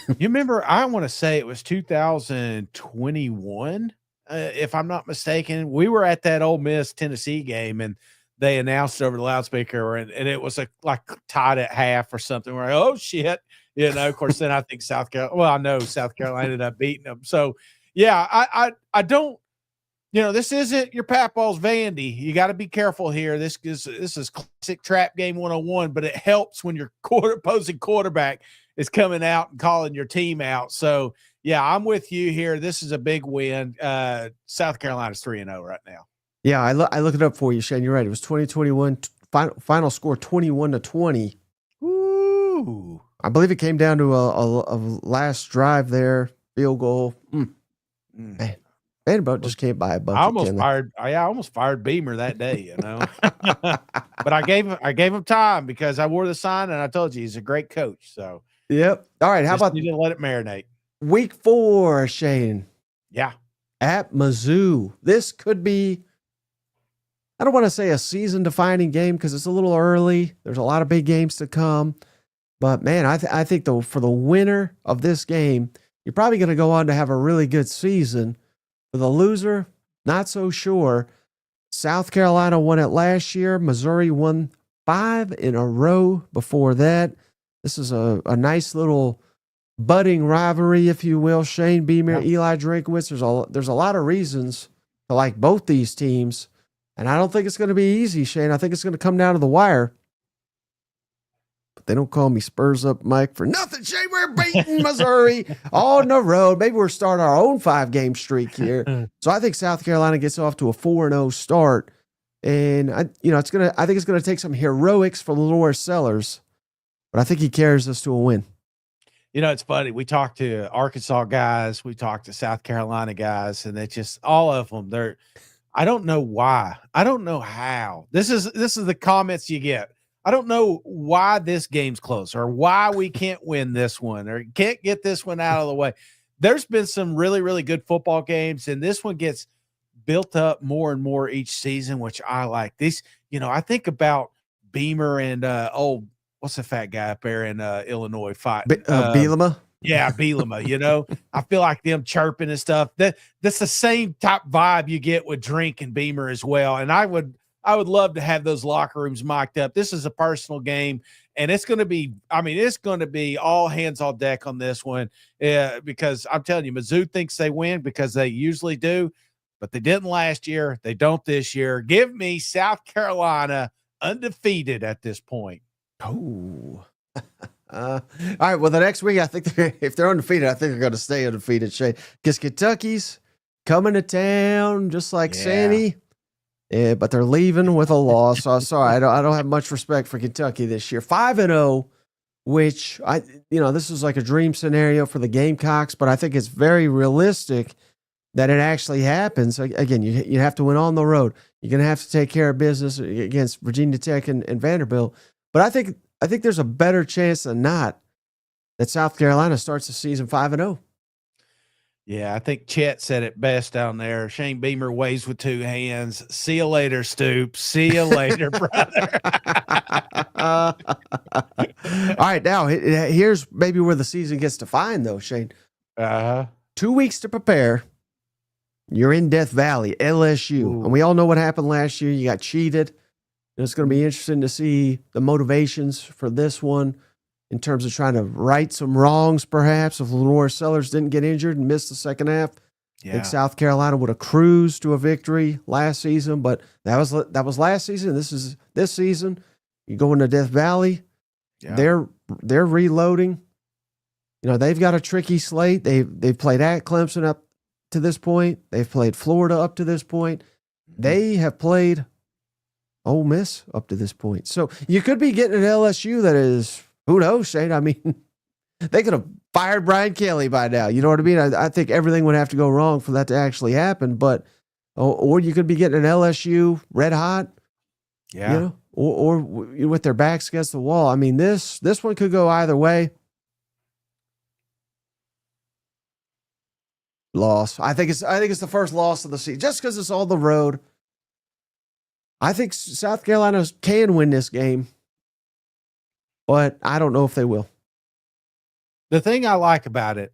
You remember, I want to say it was 2021, if I'm not mistaken. We were at that Ole Miss Tennessee game, and they announced over the loudspeaker, and it was like tied at half or something. We're like, oh shit, Of course, then I think South Carolina. Well, I know South Carolina ended up beating them. So, yeah, I don't. This isn't your Papaw's Vandy. You got to be careful here. This is classic trap game 101, but it helps when your opposing quarterback is coming out and calling your team out. So, yeah, I'm with you here. This is a big win. South Carolina's 3-0 right now. Yeah, I looked it up for you, Shane. You're right. It was 2021 final score 21-20. Ooh. I believe it came down to a last drive there, field goal. Man, Vanderbilt just can't buy a bucket. I almost fired Beamer that day, But I gave him time because I wore the sign and I told you he's a great coach. So yep. All right. How about you didn't let it marinate? Week 4, Shane. Yeah. At Mizzou. This could be, I don't want to say a season-defining game because it's a little early. There's a lot of big games to come. But, man, I think for the winner of this game, you're probably going to go on to have a really good season. For the loser, not so sure. South Carolina won it last year. Missouri won 5 in a row before that. This is a nice little budding rivalry, if you will. Shane Beamer, Yeah. Eli Drinkwitz. There's a lot of reasons to like both these teams. And I don't think it's going to be easy, Shane. I think it's going to come down to the wire. But they don't call me Spurs Up Mike for nothing, Shane. We're beating Missouri on the road. Maybe we're starting our own 5-game streak here. So I think South Carolina gets off to a 4-0 start. And I think it's going to take some heroics for Lenore Sellers. But I think he carries us to a win. It's funny. We talked to Arkansas guys. We talked to South Carolina guys, and it's just all of them. I don't know why. I don't know how. This is the comments you get. I don't know why this game's close or why we can't win this one or can't get this one out of the way. There's been some really, really good football games, and this one gets built up more and more each season, which I like. This, I think about Beamer and what's the fat guy up there in Illinois fighting? Bielema? Yeah, Bielema, I feel like them chirping and stuff. That's the same type vibe you get with Drink and Beamer as well. And I would love to have those locker rooms mic'd up. This is a personal game, and it's going to be all hands on deck on this one because I'm telling you, Mizzou thinks they win because they usually do, but they didn't last year. They don't this year. Give me South Carolina undefeated at this point. Oh, all right. Well, the next week, I think if they're undefeated, I think they're going to stay undefeated, Shane, because Kentucky's coming to town just like Sandy. Yeah, but they're leaving with a loss. So sorry, I don't have much respect for Kentucky this year. 5-0, which this is like a dream scenario for the Gamecocks, but I think it's very realistic that it actually happens. Again, you have to win on the road. You're going to have to take care of business against Virginia Tech and Vanderbilt. But I think there's a better chance than not that South Carolina starts the season 5-0. Yeah, I think Chet said it best down there. Shane Beamer waves with two hands. See you later, Stoop. See you later, brother. All right, now here's maybe where the season gets defined, though, Shane. 2 weeks to prepare. You're in Death Valley, LSU. Ooh. And we all know what happened last year. You got cheated. It's going to be interesting to see the motivations for this one in terms of trying to right some wrongs, perhaps. If Lenore Sellers didn't get injured and missed the second half, I think South Carolina would have cruised to a victory last season, but that was last season. This is this season. You go into Death Valley. Yeah. They're reloading. They've got a tricky slate. They've played at Clemson up to this point. They've played Florida up to this point. They have played Ole Miss up to this point. So you could be getting an LSU that is, who knows, Shane? I mean, they could have fired Brian Kelly by now. You know what I mean? I think everything would have to go wrong for that to actually happen. But or you could be getting an LSU red hot. Yeah. Or with their backs against the wall. I mean, this one could go either way. Loss. I think it's the first loss of the season, just because it's on the road. I think South Carolina can win this game, but I don't know if they will. The thing I like about it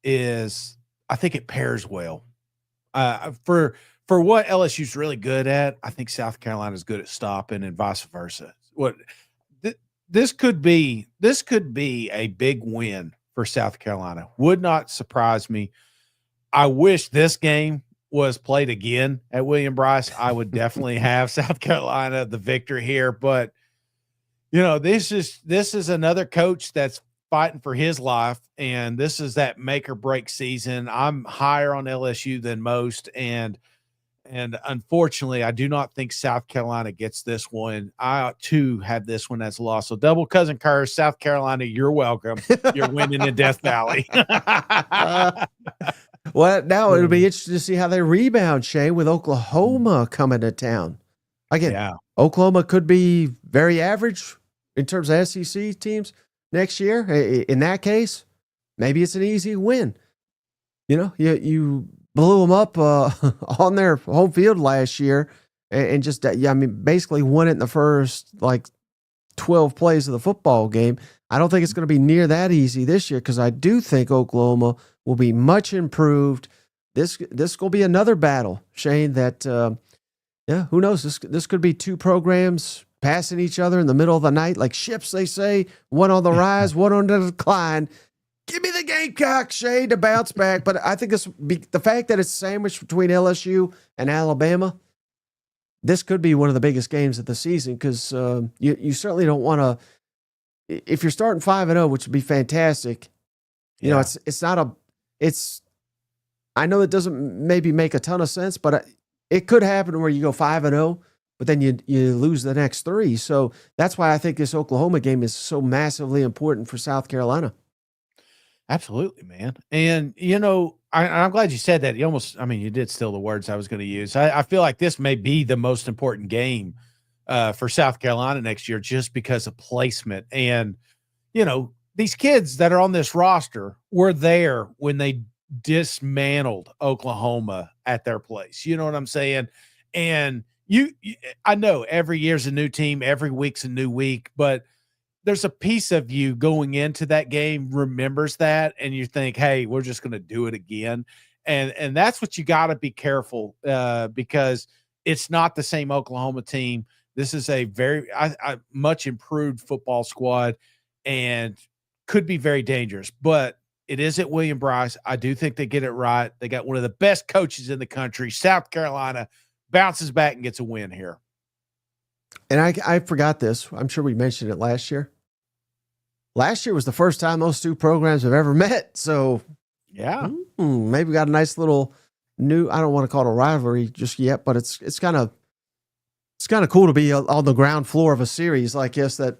is I think it pairs well. For what LSU's really good at, I think South Carolina's good at stopping and vice versa. This could be a big win for South Carolina. Would not surprise me. I wish this game was played again at William Bryce. I would definitely have South Carolina the victor here, but this is another coach that's fighting for his life, and this is that make or break season. I'm higher on LSU than most, and unfortunately, I do not think South Carolina gets this one. I too have this one as a loss. So double cousin curse, South Carolina, you're welcome. You're winning in Death Valley. Well, now it'll be interesting to see how they rebound, Shane, with Oklahoma coming to town. Again, Oklahoma could be very average in terms of SEC teams next year. In that case, maybe it's an easy win. You blew them up on their home field last year and just, basically won it in the first 12 plays of the football game. I don't think it's going to be near that easy this year because I do think Oklahoma will be much improved. This will be another battle, Shane, that, who knows? This could be two programs passing each other in the middle of the night like ships, they say, one on the rise, one on the decline. Give me the Gamecocks, Shane, to bounce back. But I think the fact that it's sandwiched between LSU and Alabama, this could be one of the biggest games of the season because you certainly don't want to. If you're starting 5-0, which would be fantastic, it's not it's. I know it doesn't maybe make a ton of sense, but it could happen where you go 5-0, but then you lose the next three. So that's why I think this Oklahoma game is so massively important for South Carolina. Absolutely, man. And, I'm glad you said that. You did steal the words I was going to use. I feel like this may be the most important game for South Carolina next year just because of placement. And, these kids that are on this roster were there when they dismantled Oklahoma at their place. You know what I'm saying? And I know every year's a new team, every week's a new week, but there's a piece of you going into that game remembers that, and you think, "Hey, we're just going to do it again," and that's what you got to be careful because it's not the same Oklahoma team. This is a very much improved football squad, and could be very dangerous. But it is at William Bryce. I do think they get it right. They got one of the best coaches in the country. South Carolina bounces back and gets a win here. And I forgot this. I'm sure we mentioned it last year. Last year was the first time those two programs have ever met. So, yeah, maybe we got a nice little new, I don't want to call it a rivalry just yet, but it's kind of cool to be on the ground floor of a series like this that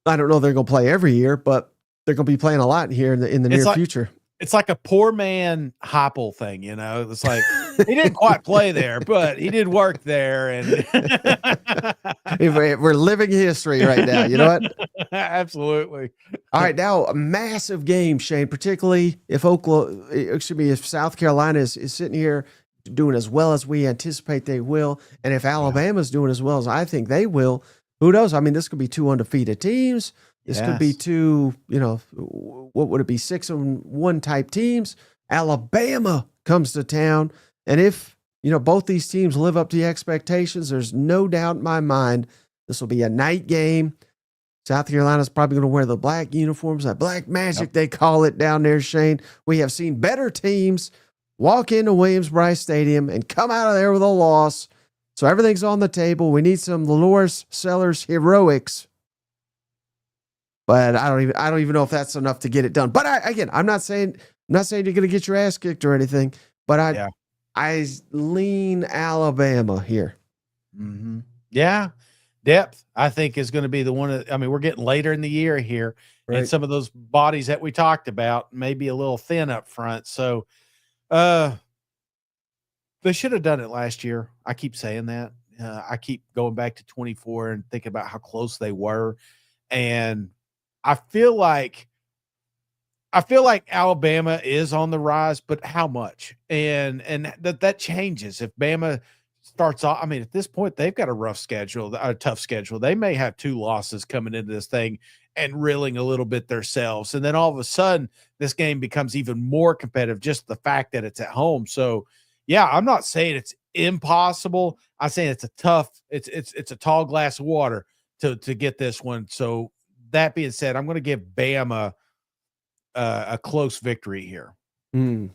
I don't know they're going to play every year, but they're going to be playing a lot here in the near future. It's like a poor man Heupel thing, It's like he didn't quite play there, but he did work there, and we're living history right now. You know what? Absolutely. All right, now a massive game, Shane. Particularly if South Carolina is sitting here doing as well as we anticipate they will, and if Alabama's doing as well as I think they will, who knows? I mean, this could be two undefeated teams. This could be two, what would it be, 6-1 type teams. Alabama comes to town. And if, both these teams live up to the expectations, there's no doubt in my mind this will be a night game. South Carolina's probably going to wear the black uniforms, that black magic they call it down there, Shane. We have seen better teams walk into Williams-Brice Stadium and come out of there with a loss. So everything's on the table. We need some Dolores Sellers heroics. But I don't even know if that's enough to get it done. But I'm not saying you're going to get your ass kicked or anything. But I lean Alabama here. Mm-hmm. Yeah, depth I think is going to be the one. We're getting later in the year here, right, and some of those bodies that we talked about may be a little thin up front. So, they should have done it last year. I keep saying that. I keep going back to 24 and thinking about how close they were, and I feel like Alabama is on the rise, but how much? And that changes if Bama starts off. At this point, they've got a tough schedule. They may have 2 losses coming into this thing and reeling a little bit themselves. And then all of a sudden, this game becomes even more competitive, just the fact that it's at home. So, yeah, I'm not saying it's impossible. I'm saying it's a tall glass of water to get this one. So, that being said, I'm going to give Bama a close victory here. I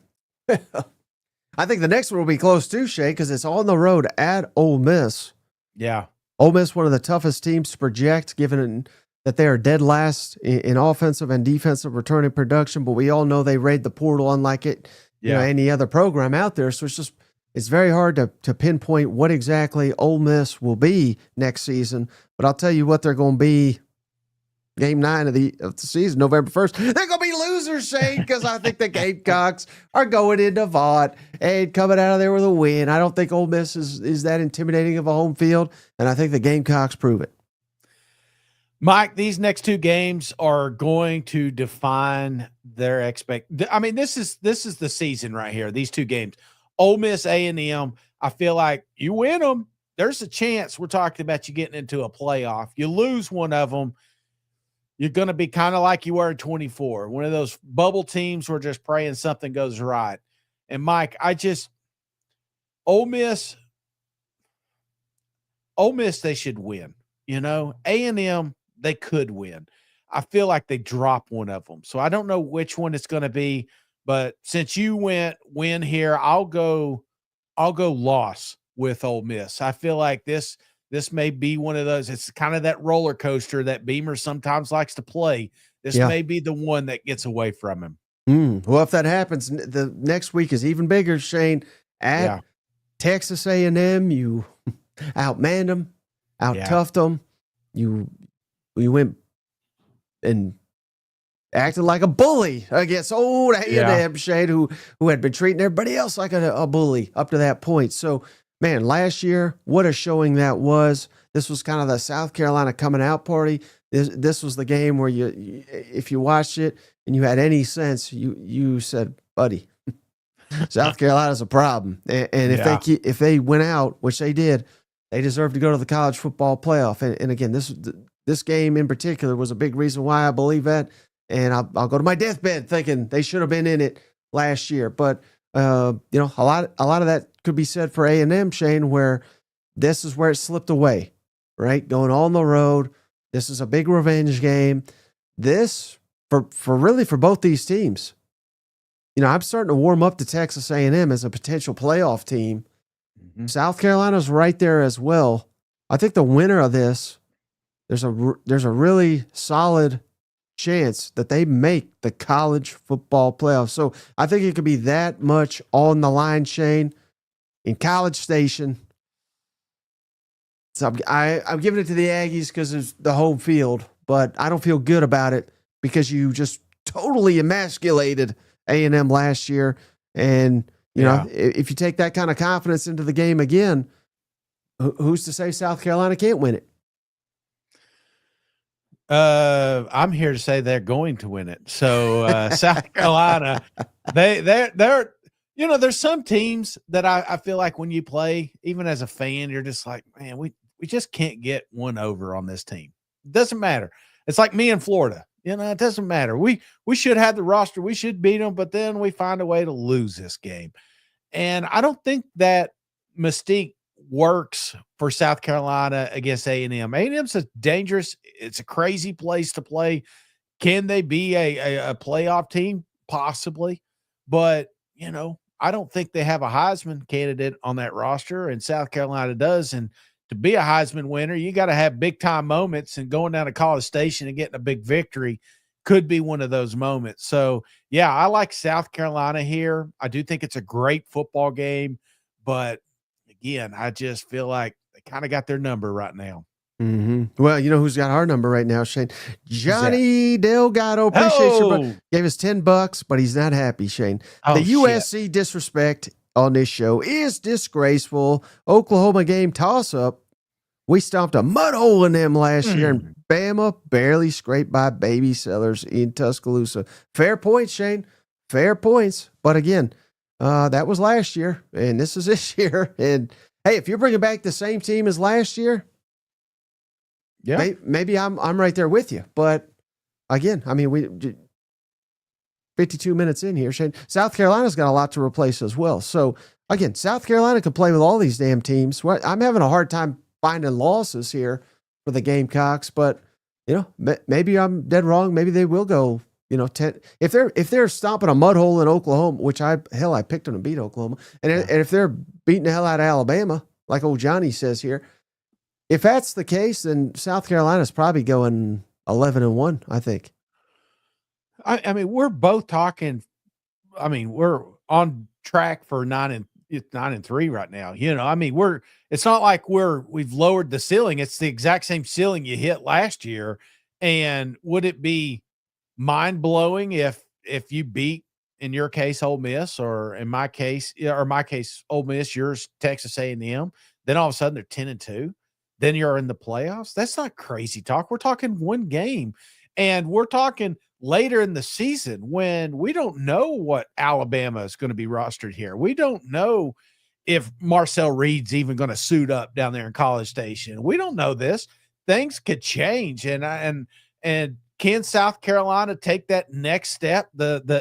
think the next one will be close too, Shay, because it's on the road at Ole Miss. Yeah. Ole Miss, one of the toughest teams to project, given that they are dead last in offensive and defensive returning production, but we all know they raid the portal unlike any other program out there. So it's very hard to pinpoint what exactly Ole Miss will be next season. But I'll tell you what they're going to be. Game 9 of the season, November 1st. They're going to be losers, Shane, because I think the Gamecocks are going into Vaught and coming out of there with a win. I don't think Ole Miss is that intimidating of a home field, and I think the Gamecocks prove it. Mike, these next 2 games are going to define their this is the season right here, these 2 games. Ole Miss, A&M, I feel like you win them, there's a chance we're talking about you getting into a playoff. You lose one of them, you're going to be kind of like you were in 24, one of those bubble teams where just praying something goes right. And Mike, Ole Miss, they should win. A&M, they could win. I feel like they drop one of them. So I don't know which one it's going to be, but since you win here, I'll go loss with Ole Miss. I feel like this may be one of those. It's kind of that roller coaster that Beamer sometimes likes to play. This may be the one that gets away from him. Well, if that happens, the next week is even bigger, Shane. At Texas A&M, you outmanned them, out-toughed them. You went and acted like a bully against old A&M Yeah. Shane, who had been treating everybody else like a bully up to that point. So, man, last year, what a showing that was. This was kind of the South Carolina coming out party. This was the game where if you watched it and you had any sense, you said, buddy, South Carolina's a problem. And if they went out, which they did, they deserve to go to the college football playoff. And again, this game in particular was a big reason why I believe that. And I'll go to my deathbed thinking they should have been in it last year. But a lot of that could be said for A&M, Shane, where this is where it slipped away, right? Going on the road. This is a big revenge game. This for both these teams. I'm starting to warm up to Texas A&M as a potential playoff team. Mm-hmm. South Carolina's right there as well. I think the winner of this, there's a really solid chance that they make the college football playoffs. So I think it could be that much on the line, Shane, in College Station. So I'm giving it to the Aggies because it's the home field, but I don't feel good about it because you just totally emasculated A&M last year. And, if you take that kind of confidence into the game again, who's to say South Carolina can't win it? I'm here to say they're going to win it. So South Carolina, they're there's some teams that I feel like when you play, even as a fan, you're just like, man, we just can't get one over on this team. It doesn't matter. It's like me in Florida. It doesn't matter. We should have the roster. We should beat them, but then we find a way to lose this game. And I don't think that mystique works for South Carolina against A&M. A&M's a dangerous, it's a crazy place to play. Can they be a playoff team? Possibly. But, I don't think they have a Heisman candidate on that roster, and South Carolina does. And to be a Heisman winner, you got to have big-time moments, and going down to College Station and getting a big victory could be one of those moments. So, yeah, I like South Carolina here. I do think it's a great football game, but again, I just feel like they kind of got their number right now. Mm-hmm. Well, who's got our number right now, Shane? Johnny Delgado. Appreciate you. Gave us $10, but he's not happy, Shane. The USC disrespect on this show is disgraceful. Oklahoma game toss-up. We stomped a mud hole in them last year, and Bama barely scraped by baby sellers in Tuscaloosa. Fair points, Shane. Fair points. But again, that was last year, and this is this year. And hey, if you're bringing back the same team as last year, maybe I'm right there with you. But again, we 52 minutes in here, Shane. South Carolina's got a lot to replace as well. So again, South Carolina can play with all these damn teams. I'm having a hard time finding losses here for the Gamecocks, but maybe I'm dead wrong. Maybe they will go, 10. If they're stomping a mud hole in Oklahoma, which I picked them to beat Oklahoma, and if they're beating the hell out of Alabama, like old Johnny says here, if that's the case, then South Carolina's probably going 11-1, I think. We're both talking. We're on track for 9-3 right now. It's not like we've lowered the ceiling. It's the exact same ceiling you hit last year. And would it be mind blowing if you beat, in your case, Ole Miss, or in my case, Ole Miss, yours, Texas A&M, then all of a sudden they're 10-2. Then you're in the playoffs. That's not crazy talk. We're talking one game, and we're talking later in the season when we don't know what Alabama is going to be rostered here. We don't know if Marcel Reed's even going to suit up down there in College Station. We don't know this. Things could change. And can South Carolina take that next step? That's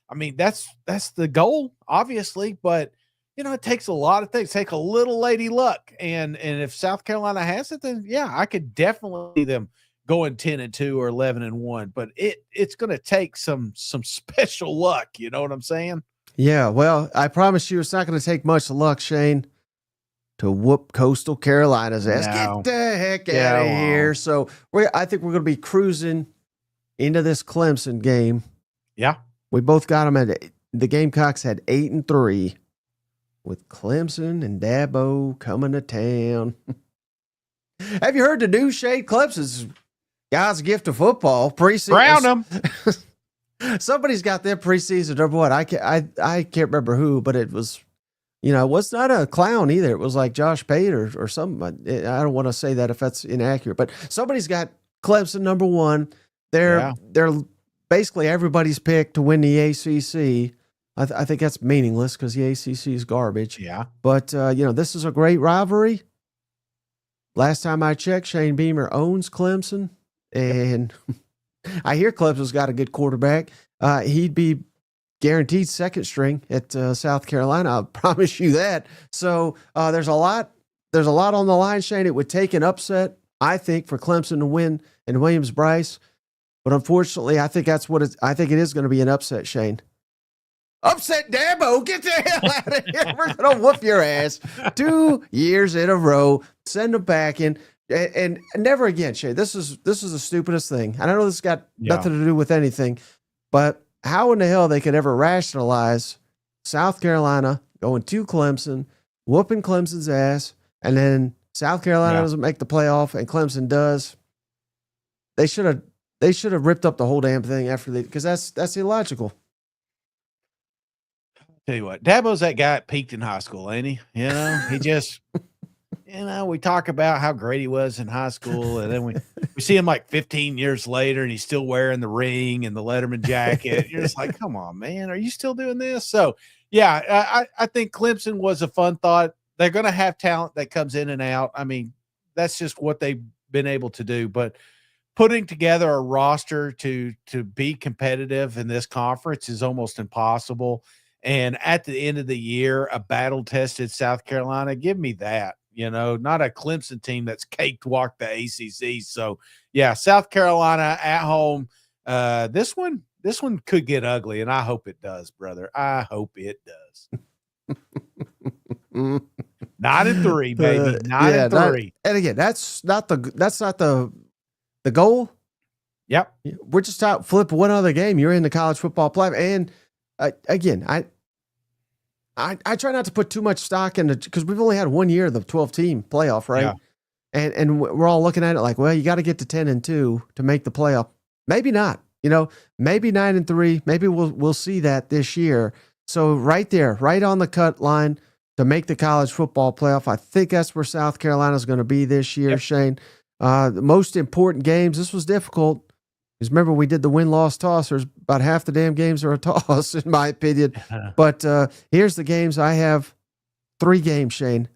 the goal, obviously, but it takes a lot of things. Take a little lady luck. And if South Carolina has it, then yeah, I could definitely see them going 10-2 or 11-1, but it's going to take some special luck. You know what I'm saying? Yeah. Well, I promise you, it's not going to take much luck, Shane, to whoop Coastal Carolina's ass. No. Get the heck out of here. So I think we're going to be cruising into this Clemson game. Yeah. We both got them the Gamecocks had 8-3 with Clemson and Dabo coming to town. Have you heard the news, Shane? Clemson's God's gift of football preseason. Ground them. Somebody's got their preseason number one. I can't remember who, but it was, it was not a clown either. It was like Josh Pate or something. I don't want to say that if that's inaccurate, but somebody's got Clemson number one. They're basically everybody's pick to win the ACC. I think that's meaningless because the ACC is garbage. Yeah. But, this is a great rivalry. Last time I checked, Shane Beamer owns Clemson, and I hear Clemson's got a good quarterback. He'd be guaranteed second string at South Carolina. I'll promise you that. So there's a lot on the line, Shane. It would take an upset, I think, for Clemson to win in Williams-Brice. But unfortunately, I think it is going to be an upset, Shane. Upset Dabo, get the hell out of here. We're going to whoop your ass 2 years in a row. Send them back in. And never again, Shane. This is the stupidest thing. And I know this got nothing to do with anything, but how in the hell they could ever rationalize South Carolina going to Clemson, whooping Clemson's ass, and then South Carolina doesn't make the playoff and Clemson does. They should have ripped up the whole damn thing after because that's illogical. Tell you what, Dabo's that guy that peaked in high school, ain't he? He just, we talk about how great he was in high school, and then we see him like 15 years later, and he's still wearing the ring and the Letterman jacket. You're just like, come on, man, are you still doing this? So, yeah, I think Clemson was a fun thought. They're going to have talent that comes in and out. I mean, that's just what they've been able to do. But putting together a roster to be competitive in this conference is almost impossible. And at the end of the year, a battle-tested South Carolina, give me that, not a Clemson team that's cakewalked the ACC. So, yeah, South Carolina at home. This one could get ugly, and I hope it does, brother. I hope it does. 9-3, baby. 9-3. And again, that's not the goal. Yep. We're just out flip one other game. You're in the college football playoff. And again, I try not to put too much stock into because we've only had 1 year of the 12-team playoff, right? Yeah. And we're all looking at it like, well, you got to get to 10-2 to make the playoff. Maybe not. Maybe 9-3. Maybe we'll see that this year. So right there, right on the cut line to make the college football playoff. I think that's where South Carolina is going to be this year, Shane. The most important games. This was difficult. Because remember, we did the win-loss toss. There's about half the damn games are a toss, in my opinion. But here's the games. I have 3 games, Shane,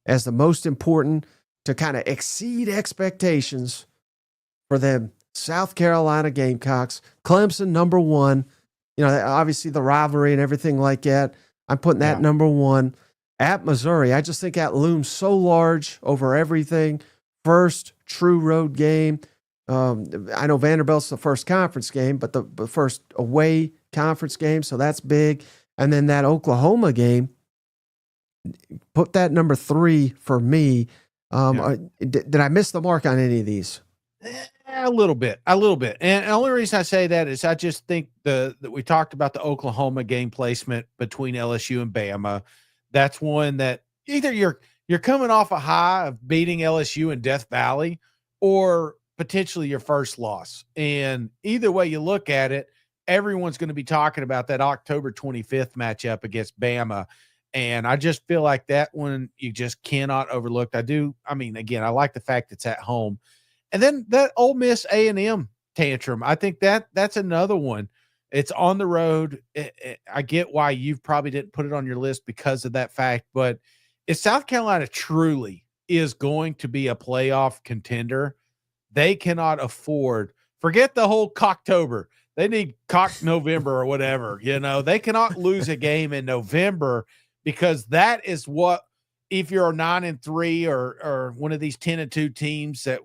as the most important to kind of exceed expectations for them. South Carolina Gamecocks, Clemson number 1. Obviously the rivalry and everything like that. I'm putting that number 1. At Missouri, I just think that looms so large over everything. First true road game. I know Vanderbilt's the first conference game, but the first away conference game, so that's big. And then that Oklahoma game, put that number 3 for me. Did I miss the mark on any of these? A little bit. And the only reason I say that is I just think that we talked about the Oklahoma game placement between LSU and Bama. That's one that either you're coming off a high of beating LSU in Death Valley or potentially your first loss. And either way you look at it, everyone's going to be talking about that October 25th matchup against Bama. And I just feel like that one you just cannot overlook. Again, I like the fact it's at home. And then that Ole Miss A&M tantrum, I think that's another one. It's on the road. I get why you probably didn't put it on your list because of that fact, but if South Carolina truly is going to be a playoff contender, they cannot afford, forget the whole Cocktober. They need Cock November or whatever, they cannot lose a game in November because that is what, if you're a 9-3 or one of these 10-2 teams that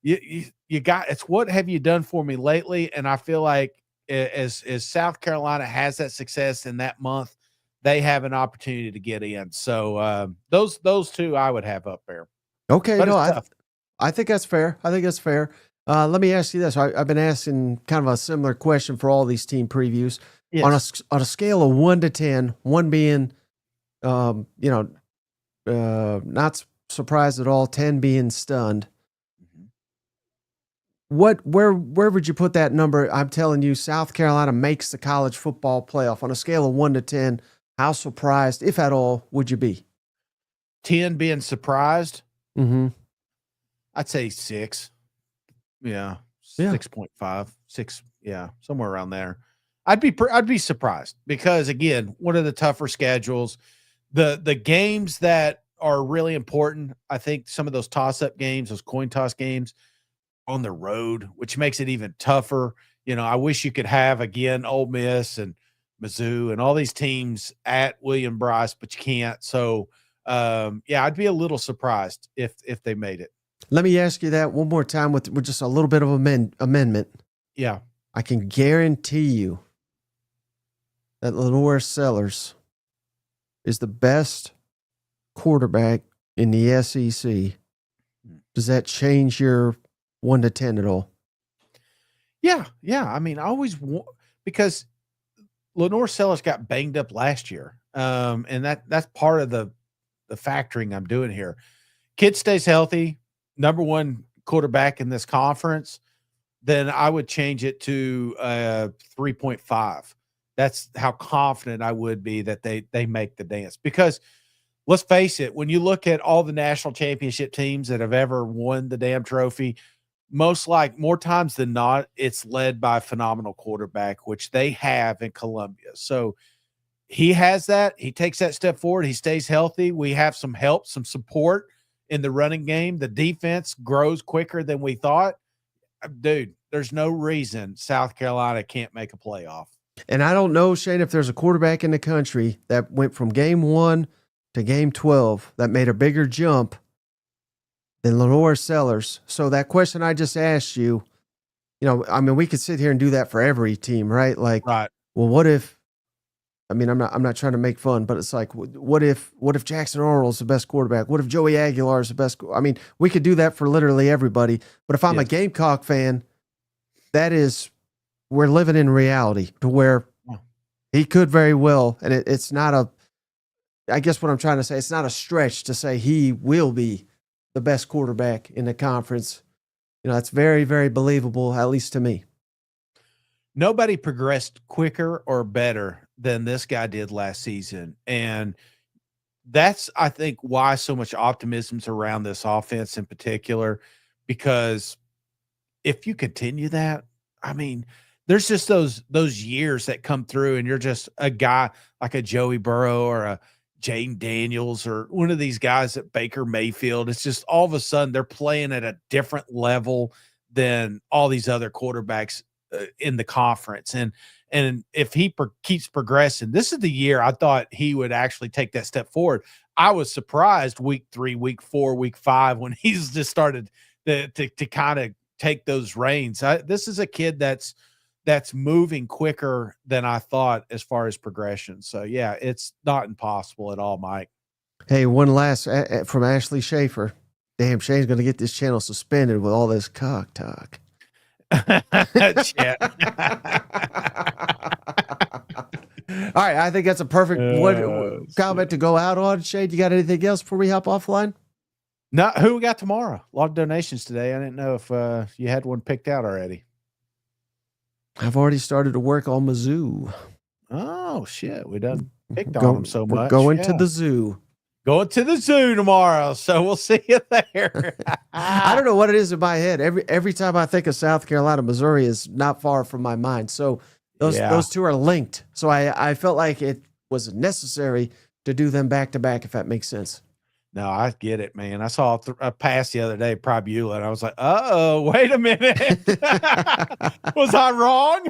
you got, it's what have you done for me lately? And I feel like as South Carolina has that success in that month, they have an opportunity to get in. So those 2 I would have up there. Okay. But no, I think that's fair. Let me ask you this. I've been asking kind of a similar question for all these team previews. Yes. On a scale of 1 to 10, 1 being, not surprised at all, 10 being stunned. where would you put that number? I'm telling you, South Carolina makes the college football playoff on a scale of 1 to 10. How surprised, if at all, would you be? 10 being surprised. Mm-hmm. I'd say 6. Yeah. Yeah. 6.5, 6. Yeah. Somewhere around there. I'd be surprised because again, one of the tougher schedules, the games that are really important. I think some of those toss-up games, those coin toss games on the road, which makes it even tougher. You know, I wish you could have again Ole Miss and Mizzou and all these teams at William Bryce, but you can't. So, yeah, I'd be a little surprised if they made it. Let me ask you that one more time with just a little bit of amendment. Yeah, I can guarantee you that Lenore Sellers is the best quarterback in the SEC. Does that change your 1 to 10 at all? Yeah. I mean, I always because Lenore Sellers got banged up last year, and that's part of the factoring I'm doing here. Kid stays healthy, number 1 quarterback in this conference, then I would change it to 3.5. That's how confident I would be that they make the dance. Because let's face it, when you look at all the national championship teams that have ever won the damn trophy, more times than not, it's led by a phenomenal quarterback, which they have in Columbia. So he has that. He takes that step forward. He stays healthy. We have some help, some support in the running game. The defense grows quicker than we thought. Dude, there's no reason South Carolina can't make a playoff. And I don't know, Shane, if there's a quarterback in the country that went from game 1 to game 12 that made a bigger jump than Lenore Sellers. So that question I just asked you, I mean, we could sit here and do that for every team, right? Like, right. Well, what if? I mean, I'm not trying to make fun, but it's like, what if Jackson Orrell's the best quarterback? What if Joey Aguilar is the best? I mean, we could do that for literally everybody. But if I'm a Gamecock fan, we're living in reality to where he could very well, and it's not I guess what I'm trying to say, it's not a stretch to say he will be the best quarterback in the conference. It's very, very believable, at least to me. Nobody progressed quicker or better than this guy did last season. And that's, I think, why so much optimism's around this offense in particular, because if you continue that, I mean, there's just those years that come through and you're just a guy like a Joey Burrow or a Jaden Daniels or one of these guys at Baker Mayfield. It's just all of a sudden they're playing at a different level than all these other quarterbacks in the conference. And if he keeps progressing, this is the year I thought he would actually take that step forward. I was surprised week 3, week 4, week 5, when he's just started to kind of take those reins. This is a kid that's moving quicker than I thought as far as progression. So yeah, it's not impossible at all, Mike. Hey, one last from Ashley Schaefer. Damn, Shane's going to get this channel suspended with all this cock talk. All right, I think that's a perfect comment to go out on. Shane, you got anything else before we hop offline? No, who we got tomorrow? A lot of donations today. I didn't know if you had one picked out already. I've already started to work on Mizzou. Oh, shit. We done picked on them so much. We're going to the zoo. Going to the zoo tomorrow, so we'll see you there. I don't know what it is in my head. Every time I think of South Carolina, Missouri is not far from my mind. So those two are linked. So I felt like it was necessary to do them back to back, if that makes sense. No, I get it, man. I saw a pass the other day, Probula, and I was like, "Oh, wait a minute, was I wrong?"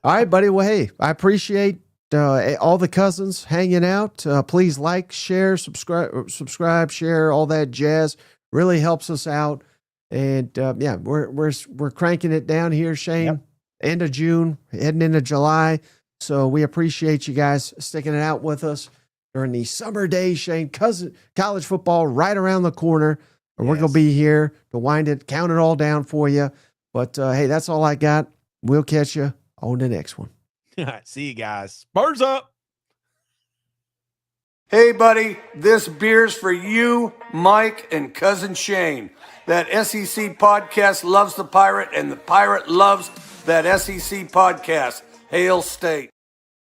All right, buddy. Well, hey, I appreciate all the cousins hanging out. Please like, share, subscribe, share, all that jazz. Really helps us out. And yeah, we're cranking it down here, Shane. Yep. End of June, heading into July. So we appreciate you guys sticking it out with us during the summer days, Shane. College football right around the corner. And we're going to be here to count it all down for you. But hey, that's all I got. We'll catch you on the next one. All right, see you guys. Spurs up. Hey, buddy, this beer's for you Mike, and Cousin Shane. That SEC podcast loves the Pirate, and the Pirate loves that SEC podcast. Hail State.